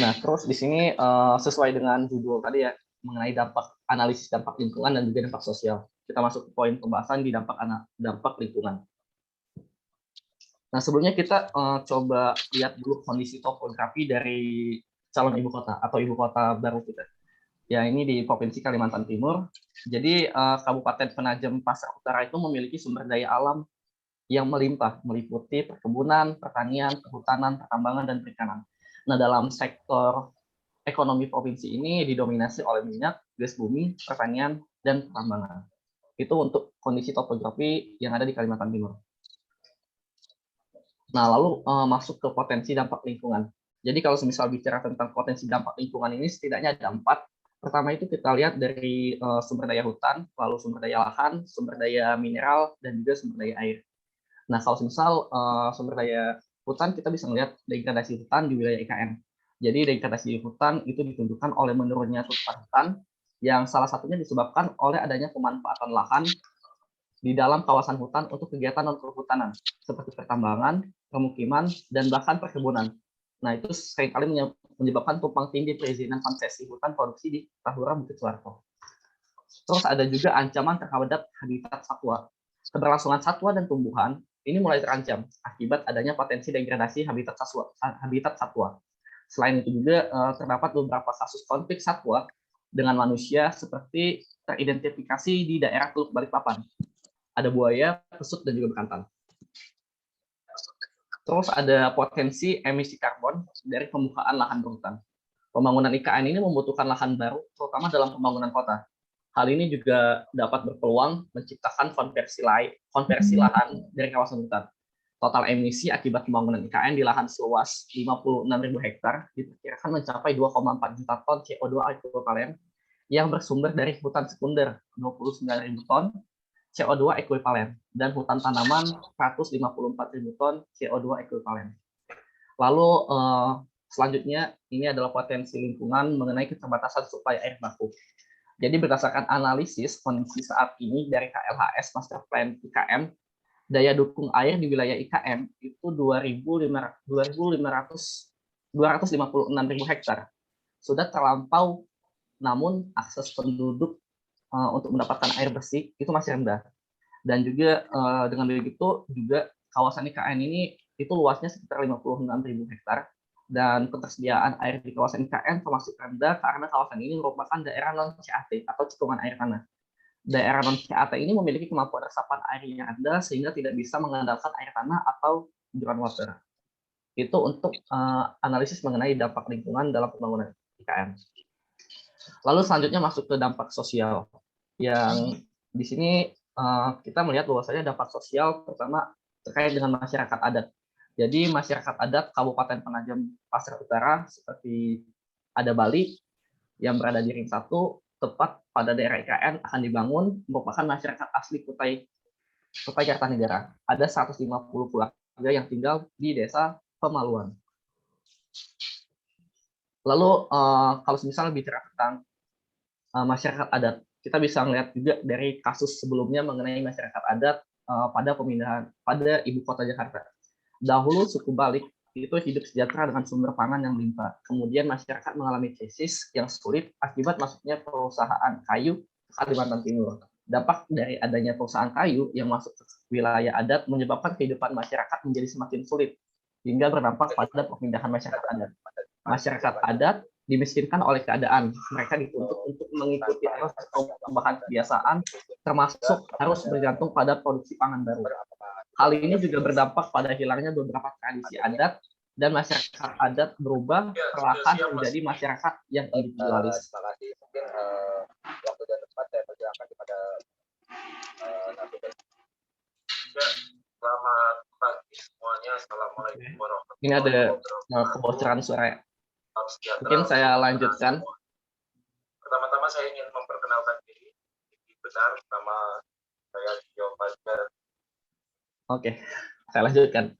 Nah, terus di sini sesuai dengan judul tadi ya, mengenai analisis dampak lingkungan dan juga dampak sosial. Kita masuk ke poin pembahasan di dampak lingkungan. Nah, sebelumnya kita coba lihat dulu kondisi topografi dari calon ibu kota atau ibu kota baru kita. Ya, ini di Provinsi Kalimantan Timur. Jadi, Kabupaten Penajam Pasar Utara itu memiliki sumber daya alam yang melimpah, meliputi perkebunan, pertanian, kehutanan, pertambangan, dan perikanan. Nah, dalam sektor ekonomi provinsi ini didominasi oleh minyak, gas bumi, pertanian, dan pertambangan. Itu untuk kondisi topografi yang ada di Kalimantan Timur. Nah, lalu masuk ke potensi dampak lingkungan. Jadi kalau misal bicara tentang potensi dampak lingkungan ini setidaknya ada 4. Pertama itu kita lihat dari sumber daya hutan, lalu sumber daya lahan, sumber daya mineral, dan juga sumber daya air. Nah, kalau misal sumber daya hutan, kita bisa melihat degradasi hutan di wilayah IKN. Jadi degradasi hutan itu ditunjukkan oleh menurunnya tutupan hutan, yang salah satunya disebabkan oleh adanya pemanfaatan lahan di dalam kawasan hutan untuk kegiatan non-kehutanan, seperti pertambangan, pemukiman, dan bahkan perkebunan. Nah, itu seringkali menyebabkan tumpang tindih perizinan konsesi hutan produksi di Tahura Bukit Suharto. Terus ada juga ancaman terhadap habitat satwa. Keberlangsungan satwa dan tumbuhan ini mulai terancam akibat adanya potensi degradasi habitat satwa. Selain itu juga terdapat beberapa kasus konflik satwa dengan manusia seperti teridentifikasi di daerah Teluk Balikpapan. Ada buaya, pesut, dan juga bekantan. Terus ada potensi emisi karbon dari pembukaan lahan berhutan. Pembangunan IKN ini membutuhkan lahan baru, terutama dalam pembangunan kota. Hal ini juga dapat berpeluang menciptakan konversi lahan dari kawasan hutan. Total emisi akibat pembangunan IKN di lahan seluas 56.000 hektar diperkirakan mencapai 2,4 juta ton CO2 ekuivalen yang bersumber dari hutan sekunder 29.000 ton CO2 ekuivalen dan hutan tanaman 154.000 ton CO2 ekuivalen. Lalu selanjutnya ini adalah potensi lingkungan mengenai keterbatasan suplai air baku. Jadi berdasarkan analisis kondisi saat ini dari KLHS Master Plan IKM, daya dukung air di wilayah IKM itu 256.000 hektar. Sudah terlampau, namun akses penduduk untuk mendapatkan air bersih itu masih rendah. Dan juga dengan begitu juga kawasan IKN ini itu luasnya sekitar 56.000 hektar. Dan ketersediaan air di kawasan IKN termasuk rendah karena kawasan ini merupakan daerah non-CAT atau cekungan air tanah. Daerah non-CAT ini memiliki kemampuan resapan air yang rendah sehingga tidak bisa mengandalkan air tanah atau groundwater. Itu untuk analisis mengenai dampak lingkungan dalam pembangunan IKN. Lalu selanjutnya masuk ke dampak sosial. Yang di sini kita melihat bahwasanya dampak sosial pertama terkait dengan masyarakat adat. Jadi masyarakat adat Kabupaten Penajam Pasir Utara seperti ada Bali yang berada di Ring 1, tepat pada daerah IKN akan dibangun, merupakan masyarakat asli Kutai Kartanegara. Ada 150 keluarga yang tinggal di desa Pemaluan. Lalu kalau misalnya bicara tentang masyarakat adat, kita bisa melihat juga dari kasus sebelumnya mengenai masyarakat adat pada pemindahan pada ibu kota Jakarta. Dahulu suku Balik itu hidup sejahtera dengan sumber pangan yang limpah. Kemudian masyarakat mengalami krisis yang sulit akibat masuknya perusahaan kayu ke Kalimantan Timur. Dampak dari adanya perusahaan kayu yang masuk ke wilayah adat menyebabkan kehidupan masyarakat menjadi semakin sulit, hingga berdampak pada pemindahan masyarakat adat. Masyarakat adat dimiskinkan oleh keadaan. Mereka dituntut untuk mengikuti arus tambahan kebiasaan, termasuk harus bergantung pada produksi pangan baru. Hal ini juga berdampak pada hilangnya beberapa tradisi adat dan masyarakat adat berubah perlahan menjadi masyarakat yang individualis. Mungkin waktu dan tempat saya persilakan kepada selamat pagi semuanya. Assalamualaikum warahmatullahi wabarakatuh. Ini ada kebocoran suara. Mungkin saya lanjutkan. Pertama-tama saya ingin memperkenalkan diri. Benar, nama saya Gio Fajar. Oke, saya lanjutkan.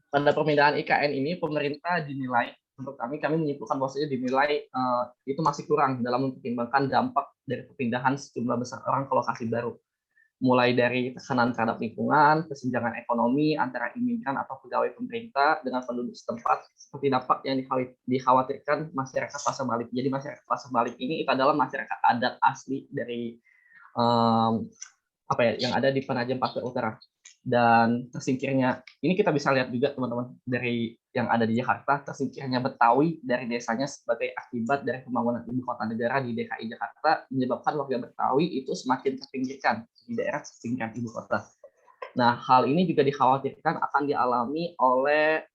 Pada pemindahan IKN ini, pemerintah dinilai, untuk kami menyimpulkan bahwasanya dinilai itu masih kurang dalam mempertimbangkan dampak dari perpindahan sejumlah besar orang ke lokasi baru. Mulai dari tekanan terhadap lingkungan, kesenjangan ekonomi antara imigran atau pegawai pemerintah dengan penduduk setempat, seperti dampak yang dikhawatirkan masyarakat Pasir Balik. Jadi masyarakat Pasir Balik ini itu adalah masyarakat adat asli dari yang ada di Penajam Pasir Utara. Dan tersingkirnya, ini kita bisa lihat juga teman-teman dari yang ada di Jakarta, tersingkirnya Betawi dari desanya sebagai akibat dari pembangunan ibu kota negara di DKI Jakarta menyebabkan warga Betawi itu semakin terpinggirkan di daerah sekitar ibu kota. Nah, hal ini juga dikhawatirkan akan dialami oleh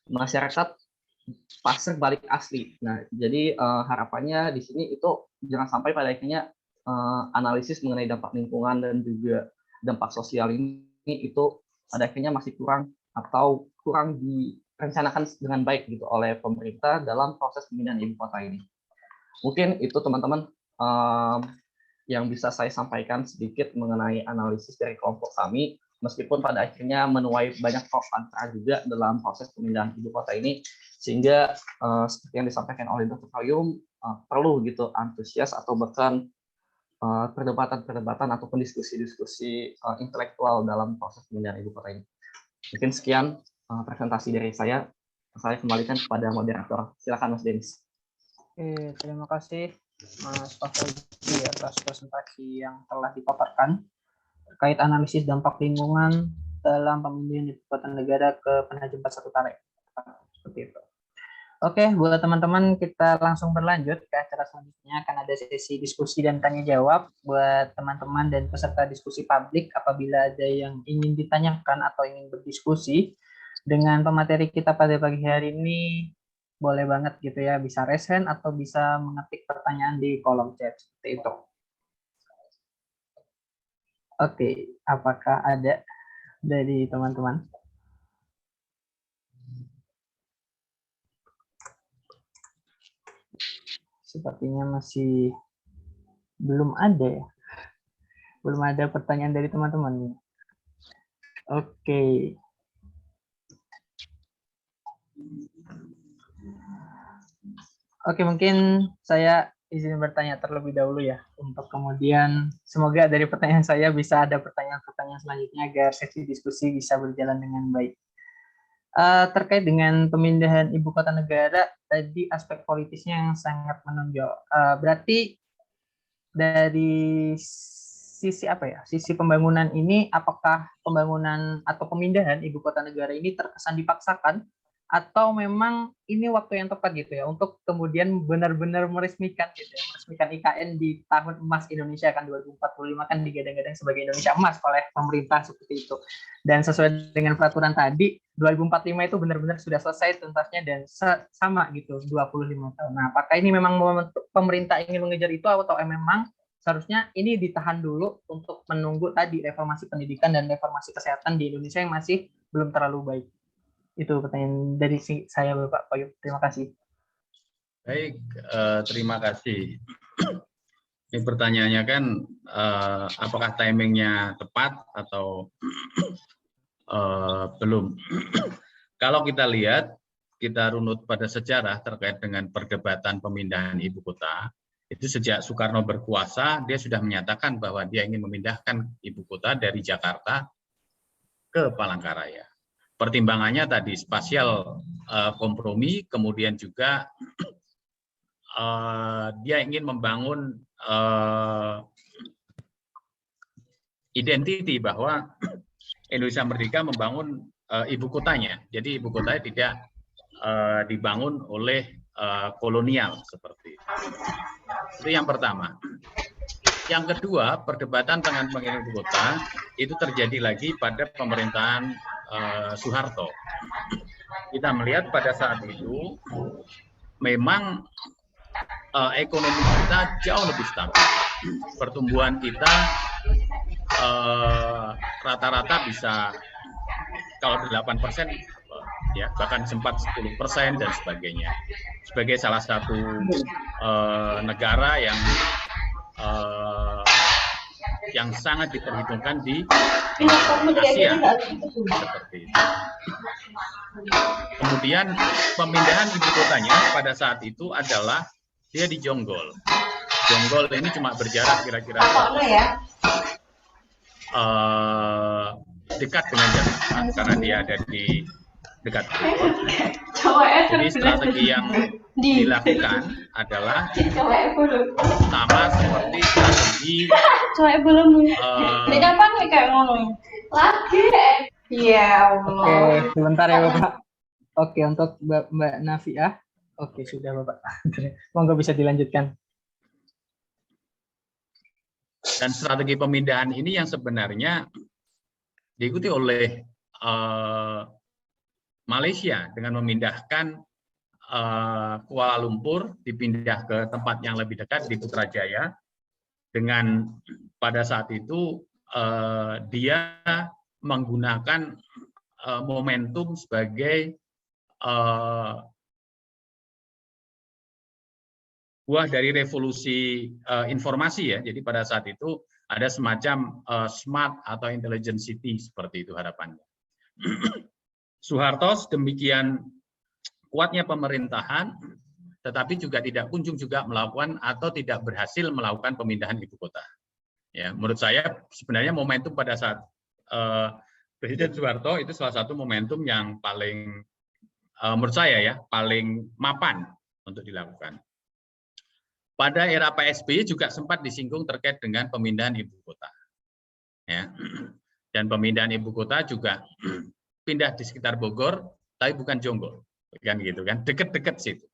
masyarakat Pasir Balik asli. Nah, jadi harapannya di sini itu jangan sampai pada akhirnya analisis mengenai dampak lingkungan dan juga dampak sosial ini itu pada akhirnya masih kurang atau kurang direncanakan dengan baik gitu oleh pemerintah dalam proses pemindahan ibu kota ini. Mungkin itu teman-teman yang bisa saya sampaikan sedikit mengenai analisis dari kelompok kami, meskipun pada akhirnya menuai banyak pro kontra juga dalam proses pemindahan ibu kota ini, sehingga seperti yang disampaikan oleh Dr. Koyum, perlu gitu antusias atau bahkan perdebatan ataupun diskusi-diskusi intelektual dalam proses pemindahan ibu kota ini. Mungkin sekian presentasi dari saya kembalikan kepada moderator. Silakan Mas Denis. Oke, terima kasih Mas Fahri atas presentasi yang telah dipaparkan terkait analisis dampak lingkungan dalam pemindahan ibu kota negara ke Penajam Pasir Utara. Seperti itu. Oke, buat teman-teman kita langsung berlanjut ke acara selanjutnya. Akan ada sesi diskusi dan tanya jawab buat teman-teman dan peserta diskusi publik. Apabila ada yang ingin ditanyakan atau ingin berdiskusi dengan pemateri kita pada pagi hari ini, boleh banget gitu ya, bisa raise hand atau bisa mengetik pertanyaan di kolom chat seperti itu. Oke, apakah ada dari teman-teman? Sepertinya masih belum ada ya. Belum ada pertanyaan dari teman-teman. Oke. Oke, mungkin saya izin bertanya terlebih dahulu ya. Untuk kemudian semoga dari pertanyaan saya bisa ada pertanyaan-pertanyaan selanjutnya agar sesi diskusi bisa berjalan dengan baik. Terkait dengan pemindahan ibu kota negara, tadi aspek politisnya yang sangat menonjol. Berarti dari sisi apa ya? Sisi pembangunan ini, apakah pembangunan atau pemindahan ibu kota negara ini terkesan dipaksakan atau memang ini waktu yang tepat gitu ya untuk kemudian benar-benar meresmikan gitu ya, meresmikan IKN di tahun emas Indonesia kan 2045 kan digadang-gadang sebagai Indonesia emas oleh pemerintah seperti itu. Dan sesuai dengan peraturan tadi 2045 itu benar-benar sudah selesai tuntasnya dan sama gitu 25 tahun. Nah, apakah ini memang pemerintah ingin mengejar itu atau memang seharusnya ini ditahan dulu untuk menunggu tadi reformasi pendidikan dan reformasi kesehatan di Indonesia yang masih belum terlalu baik. Itu pertanyaan dari saya, Bapak Koyum. Terima kasih. Baik, terima kasih. Ini pertanyaannya kan, apakah timingnya tepat atau belum? Kalau kita lihat, kita runut pada sejarah terkait dengan perdebatan pemindahan ibu kota, itu sejak Soekarno berkuasa, dia sudah menyatakan bahwa dia ingin memindahkan ibu kota dari Jakarta ke Palangkaraya. Pertimbangannya tadi spasial kompromi, kemudian juga dia ingin membangun identiti bahwa Indonesia Merdeka membangun ibu kotanya. Jadi ibu kotanya tidak dibangun oleh kolonial seperti itu. Itu yang pertama. Yang kedua, perdebatan tentang pengen ibu kota itu terjadi lagi pada pemerintahan Soeharto. Kita melihat pada saat itu memang ekonomi kita jauh lebih stabil. Pertumbuhan kita rata-rata bisa kalau 8%, ya bahkan sempat 10% dan sebagainya. Sebagai salah satu negara yang sangat diperhitungkan di Asia seperti itu. Kemudian pemindahan ibu kotanya pada saat itu adalah dia di Jonggol. Jonggol ini cuma berjarak kira-kira dekat dengan Jakarta karena dia ada di dekat Bogor. Jadi strategi yang dilakukan adalah sama seperti strategi Oke, sebentar ya Bapak. Oke, untuk Mbak Nafiah. Oke, sudah Bapak. Monggo bisa dilanjutkan. Dan strategi pemindahan ini yang sebenarnya diikuti oleh Malaysia dengan memindahkan Kuala Lumpur, dipindah ke tempat yang lebih dekat di Putrajaya. Dengan pada saat itu dia menggunakan momentum sebagai buah dari revolusi informasi ya. Jadi pada saat itu ada semacam smart atau intelligent city seperti itu harapannya. Soeharto demikian kuatnya pemerintahan, tetapi juga tidak kunjung juga melakukan atau tidak berhasil melakukan pemindahan ibu kota. Ya, menurut saya sebenarnya momentum pada saat Presiden Soeharto itu salah satu momentum yang paling menurut saya ya paling mapan untuk dilakukan. Pada era Pak SBY juga sempat disinggung terkait dengan pemindahan ibu kota. Ya. Dan pemindahan ibu kota juga pindah di sekitar Bogor, tapi bukan Jonggol. Kan gitu kan, dekat-dekat situ.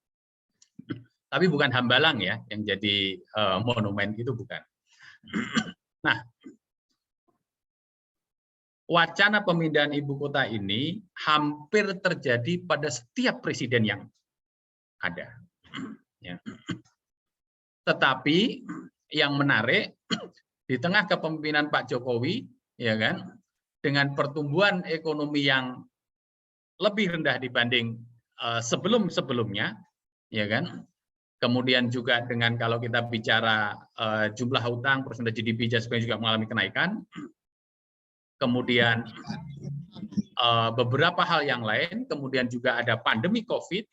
Tapi bukan Hambalang ya, yang jadi monumen itu bukan. Nah, wacana pemindahan ibu kota ini hampir terjadi pada setiap presiden yang ada. Ya. Tetapi yang menarik di tengah kepemimpinan Pak Jokowi, ya kan, dengan pertumbuhan ekonomi yang lebih rendah dibanding sebelum-sebelumnya, ya kan. Kemudian juga dengan kalau kita bicara jumlah hutang, persentase GDP juga mengalami kenaikan. Kemudian beberapa hal yang lain, kemudian juga ada pandemi COVID,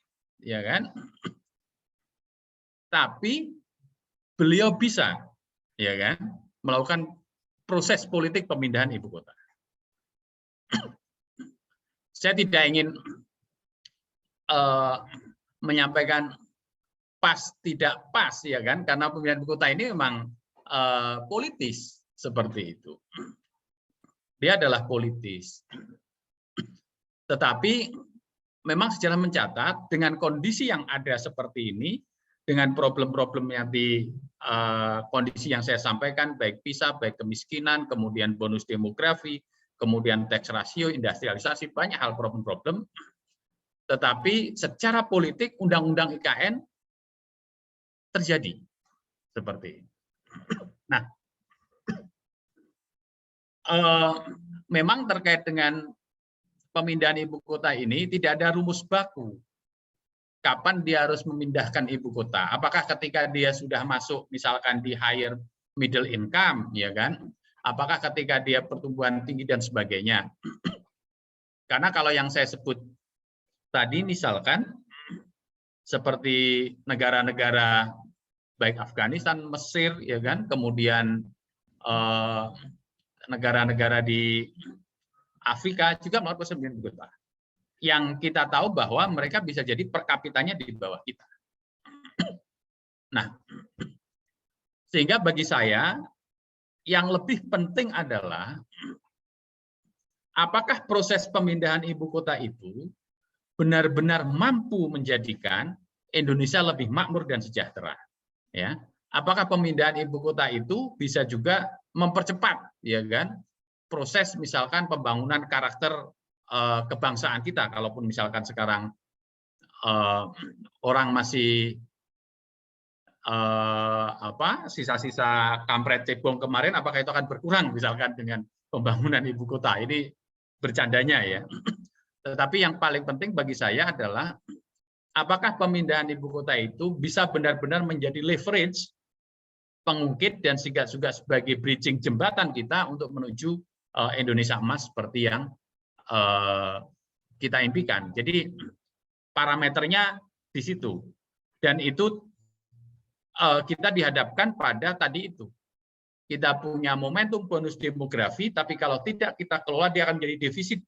ya kan. Tapi beliau bisa, ya kan, melakukan proses politik pemindahan ibu kota. Saya tidak ingin menyampaikan pas tidak pas, ya kan, karena pemindahan ibu kota ini memang politis seperti itu. Dia adalah politis. Tetapi memang sejarah mencatat dengan kondisi yang ada seperti ini, dengan problem-problem yang di kondisi yang saya sampaikan, baik PISA, baik kemiskinan, kemudian bonus demografi, kemudian tax ratio, industrialisasi, banyak hal problem-problem. Tetapi secara politik undang-undang IKN terjadi seperti ini. Nah, memang terkait dengan pemindahan ibu kota ini tidak ada rumus baku. Kapan dia harus memindahkan ibu kota? Apakah ketika dia sudah masuk misalkan di higher middle income, ya kan? Apakah ketika dia pertumbuhan tinggi dan sebagainya? Karena kalau yang saya sebut tadi misalkan seperti negara-negara baik Afghanistan, Mesir, ya kan, kemudian negara-negara di Afrika juga melakukan pemindahan ibu kota. Yang kita tahu bahwa mereka bisa jadi per kapitanya di bawah kita. Nah, sehingga bagi saya yang lebih penting adalah apakah proses pemindahan ibu kota itu benar-benar mampu menjadikan Indonesia lebih makmur dan sejahtera. Ya, apakah pemindahan ibu kota itu bisa juga mempercepat, ya kan, proses misalkan pembangunan karakter kebangsaan kita, kalaupun misalkan sekarang orang masih sisa-sisa kampret cebong kemarin, apakah itu akan berkurang misalkan dengan pembangunan ibu kota? Ini bercandanya ya. Tetapi yang paling penting bagi saya adalah apakah pemindahan ibu kota itu bisa benar-benar menjadi leverage pengungkit dan juga sebagai bridging jembatan kita untuk menuju Indonesia emas seperti yang kita impikan. Jadi parameternya di situ, dan itu kita dihadapkan pada tadi itu. Kita punya momentum bonus demografi, tapi kalau tidak kita kelola dia akan menjadi defisit.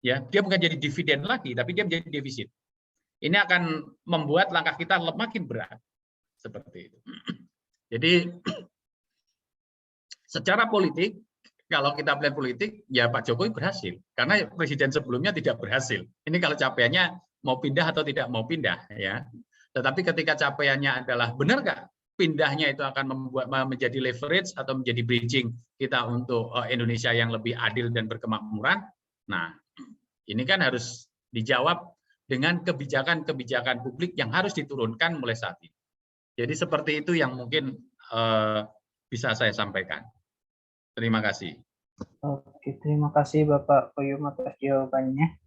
Ya, dia bukan jadi dividen lagi, tapi dia menjadi defisit. Ini akan membuat langkah kita makin berat seperti itu. Jadi secara politik, kalau kita melihat politik, ya Pak Jokowi berhasil. Karena presiden sebelumnya tidak berhasil. Ini kalau capaiannya mau pindah atau tidak mau pindah, ya. Tetapi ketika capaiannya adalah benar nggak pindahnya itu akan membuat menjadi leverage atau menjadi bridging kita untuk Indonesia yang lebih adil dan berkemakmuran. Nah, ini kan harus dijawab dengan kebijakan-kebijakan publik yang harus diturunkan mulai saat ini. Jadi seperti itu yang mungkin bisa saya sampaikan. Terima kasih. Oke, terima kasih Bapak Koyum atas jawabannya.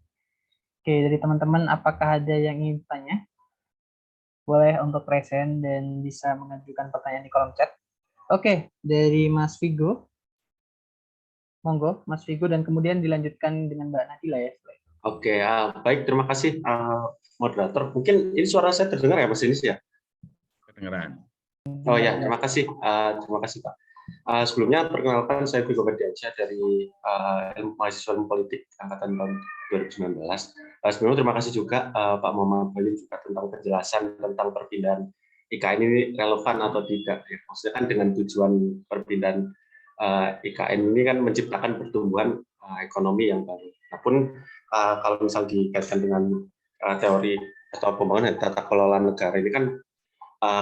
Oke, dari teman-teman apakah ada yang ingin bertanya? Boleh untuk present dan bisa mengajukan pertanyaan di kolom chat. Oke, dari Mas Vigo. Monggo, Mas Vigo, dan kemudian dilanjutkan dengan Mbak Nadila ya. Oke, baik, terima kasih moderator. Mungkin ini suara saya terdengar ya Mas Inis ya? Kedengaran. Oh ya, terima kasih Pak. Sebelumnya perkenalkan saya Vigo Mardiansyah dari mahasiswa ilmu politik angkatan tahun 2019. Sebelumnya terima kasih juga Pak Muhammad Bayu juga tentang penjelasan tentang perpindahan IKN ini relevan atau tidak. Maksudnya kan dengan tujuan perpindahan IKN ini kan menciptakan pertumbuhan ekonomi yang baru. Namun kalau misal dikaitkan dengan teori atau pembangunan tata kelola negara ini kan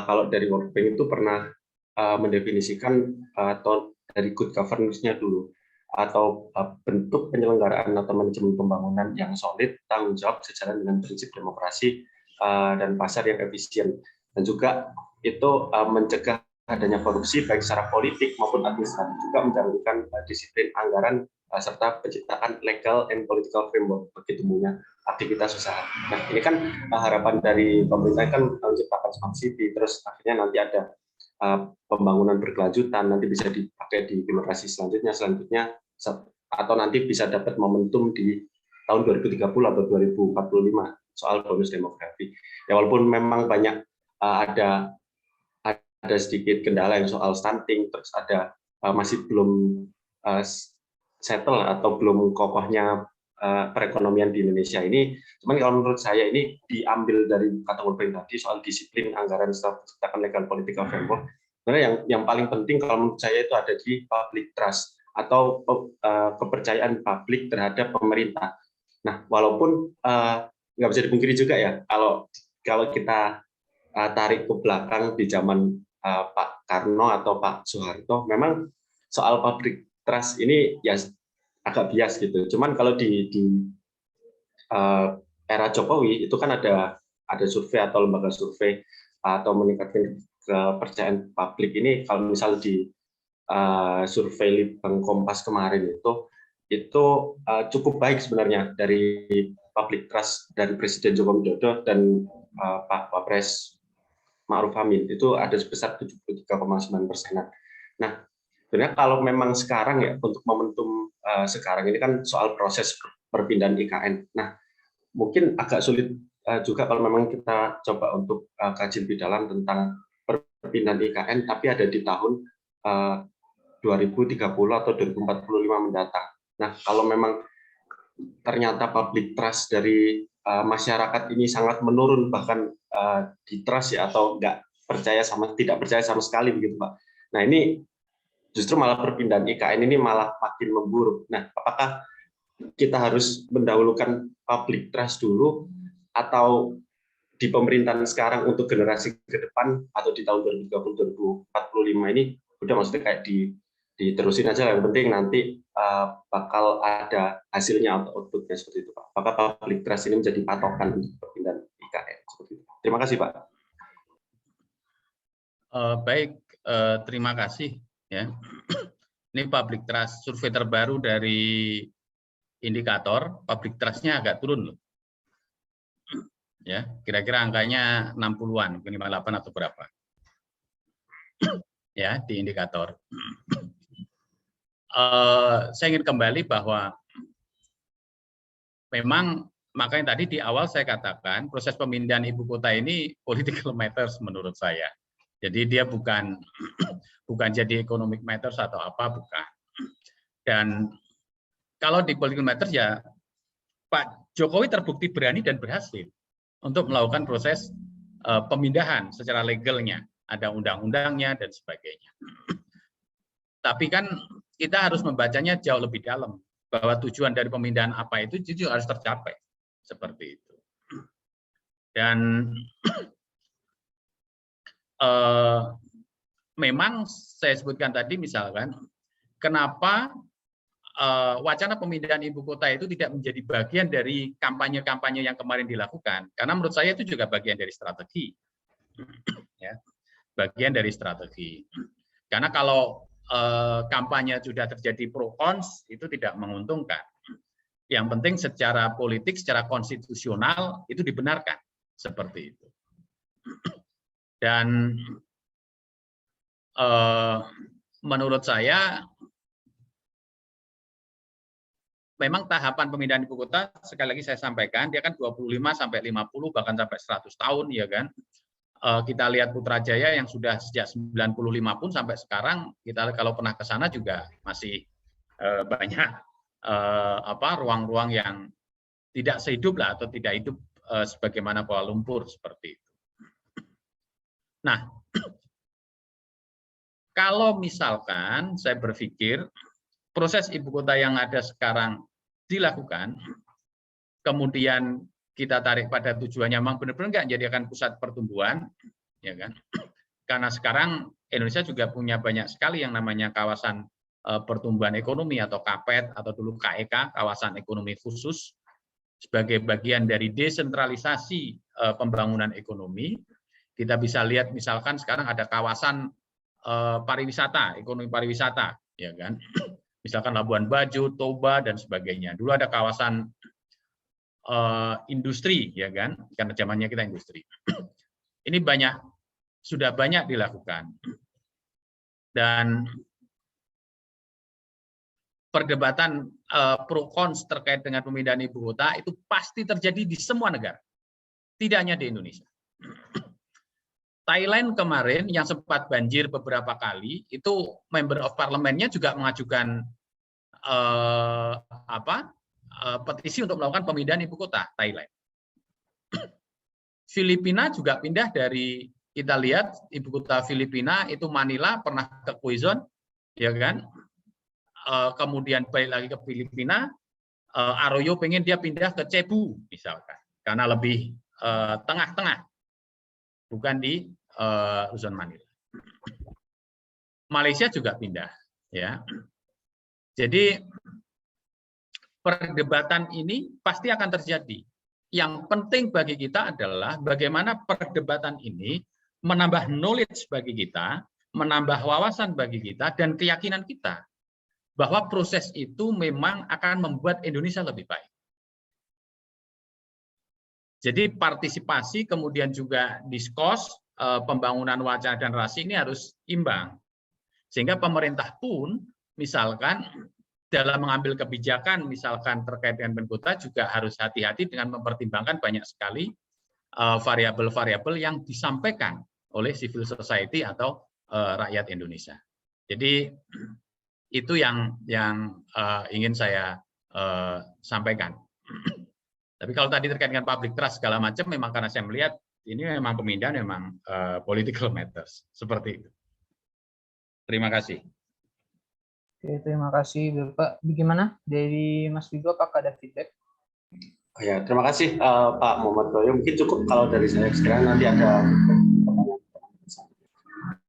kalau dari World Bank itu pernah mendefinisikan atau dari good governance-nya dulu atau bentuk penyelenggaraan atau manajemen pembangunan yang solid, tanggung jawab sejalan dengan prinsip demokrasi dan pasar yang efisien, dan juga itu mencegah adanya korupsi baik secara politik maupun administratif, juga menjalankan disiplin anggaran serta penciptaan legal and political framework bagi tumbuhnya aktivitas usaha. Nah, ini kan harapan dari pemerintah kan menciptakan smart city, terus akhirnya nanti ada pembangunan berkelanjutan, nanti bisa dipakai di generasi selanjutnya, atau nanti bisa dapat momentum di tahun 2030 atau 2045 soal bonus demografi. Ya walaupun memang banyak ada sedikit kendala yang soal stunting, terus ada masih belum settle atau belum kokohnya perekonomian di Indonesia ini. Cuman kalau menurut saya ini diambil dari kata World Bank tadi soal disiplin anggaran serta menciptakan legal political framework. Sebenarnya yang paling penting kalau menurut saya itu ada di public trust atau kepercayaan publik terhadap pemerintah. Nah, walaupun nggak bisa dipungkiri juga ya kalau kita tarik ke belakang di zaman Pak Karno atau Pak Soeharto, memang soal public trust ini ya agak bias gitu. Cuman kalau di era Jokowi itu kan ada survei atau lembaga survei atau meningkatkan kepercayaan publik ini kalau misal di survei Litbang Kompas kemarin itu cukup baik sebenarnya dari public trust dari Presiden Joko Widodo dan Pak Wapres Ma'ruf Amin itu ada sebesar 73,9%. Nah, sebenarnya kalau memang sekarang ya untuk momentum sekarang ini kan soal proses perpindahan IKN. Nah, mungkin agak sulit juga kalau memang kita coba untuk kaji lebih dalam tentang perpindahan IKN, tapi ada di tahun 2030 atau 2045 mendatang. Nah, kalau memang ternyata public trust dari masyarakat ini sangat menurun, bahkan di trust ya atau tidak percaya sama sekali begitu Pak. Nah, ini justru malah perpindahan IKN ini malah makin memburuk. Nah, apakah kita harus mendahulukan public trust dulu atau di pemerintahan sekarang untuk generasi ke depan atau di tahun 2030-2045 ini udah maksudnya kayak diterusin aja, yang penting nanti bakal ada hasilnya atau outputnya seperti itu Pak. Apakah public trust ini menjadi patokan untuk perpindahan IKN seperti itu? Terima kasih Pak. Baik, terima kasih ya. Ini public trust survei terbaru dari indikator public trust-nya agak turun loh. Ya, kira-kira angkanya 60-an, mungkin 58 atau berapa. Ya, di indikator. Saya ingin kembali bahwa memang makanya tadi di awal saya katakan proses pemindahan ibu kota ini political matters menurut saya. Jadi dia bukan jadi economic matters atau apa, bukan. Dan kalau di political matters ya Pak Jokowi terbukti berani dan berhasil untuk melakukan proses pemindahan secara legalnya, ada undang-undangnya dan sebagainya. Tapi kan kita harus membacanya jauh lebih dalam, bahwa tujuan dari pemindahan apa itu jujur harus tercapai, seperti itu. Dan memang saya sebutkan tadi misalkan, kenapa wacana pemindahan ibu kota itu tidak menjadi bagian dari kampanye-kampanye yang kemarin dilakukan, karena menurut saya itu juga bagian dari strategi, ya, bagian dari strategi. Karena kalau kampanye sudah terjadi pro cons itu tidak menguntungkan. Yang penting secara politik, secara konstitusional itu dibenarkan seperti itu. Dan menurut saya memang tahapan pemindahan ibu kota, sekali lagi saya sampaikan, dia kan 25 sampai 50 bahkan sampai 100 tahun, ya kan. Kita lihat Putrajaya yang sudah sejak 95 pun sampai sekarang, kita kalau pernah ke sana juga masih banyak ruang-ruang yang tidak sehidup lah atau tidak hidup sebagaimana Kuala Lumpur seperti itu. Nah, kalau misalkan saya berpikir proses ibu kota yang ada sekarang dilakukan, kemudian kita tarik pada tujuannya memang benar-benar nggak menjadikan pusat pertumbuhan, ya kan? Karena sekarang Indonesia juga punya banyak sekali yang namanya kawasan pertumbuhan ekonomi atau KAPET atau dulu KEK, kawasan ekonomi khusus, sebagai bagian dari desentralisasi pembangunan ekonomi. Kita bisa lihat misalkan sekarang ada kawasan pariwisata, ekonomi pariwisata, ya kan? Misalkan Labuan Bajo, Toba dan sebagainya. Dulu ada kawasan industri, ya kan? Karena zamannya kita industri. Ini sudah banyak dilakukan. Dan perdebatan pro cons terkait dengan pemindahan ibu kota itu pasti terjadi di semua negara, tidak hanya di Indonesia. Thailand kemarin yang sempat banjir beberapa kali, itu member of parlemennya juga mengajukan petisi untuk melakukan pemindahan ibu kota Thailand. Filipina juga pindah dari, kita lihat ibu kota Filipina itu Manila, pernah ke Quezon, ya kan? Kemudian balik lagi ke Filipina, Arroyo pengen dia pindah ke Cebu misalkan, karena lebih tengah-tengah, bukan di Luzon Manila. Malaysia juga pindah, ya. Jadi perdebatan ini pasti akan terjadi. Yang penting bagi kita adalah bagaimana perdebatan ini menambah knowledge bagi kita, menambah wawasan bagi kita, dan keyakinan kita bahwa proses itu memang akan membuat Indonesia lebih baik. Jadi partisipasi, kemudian juga diskurs, pembangunan wacana dan narasi ini harus imbang. Sehingga pemerintah pun, misalkan dalam mengambil kebijakan, misalkan terkait dengan Menkota, juga harus hati-hati dengan mempertimbangkan banyak sekali variabel-variabel yang disampaikan oleh civil society atau rakyat Indonesia. Jadi itu yang ingin saya sampaikan. Tapi kalau tadi terkait dengan public trust segala macam, memang karena saya melihat ini memang pemindahan memang political matters seperti itu. Terima kasih. Oke, terima kasih Bapak. Bagaimana dari Mas Vigo, apakah ada feedback? Ya, terima kasih Pak Muhammad Koyum. Mungkin cukup kalau dari saya sekarang, nanti ada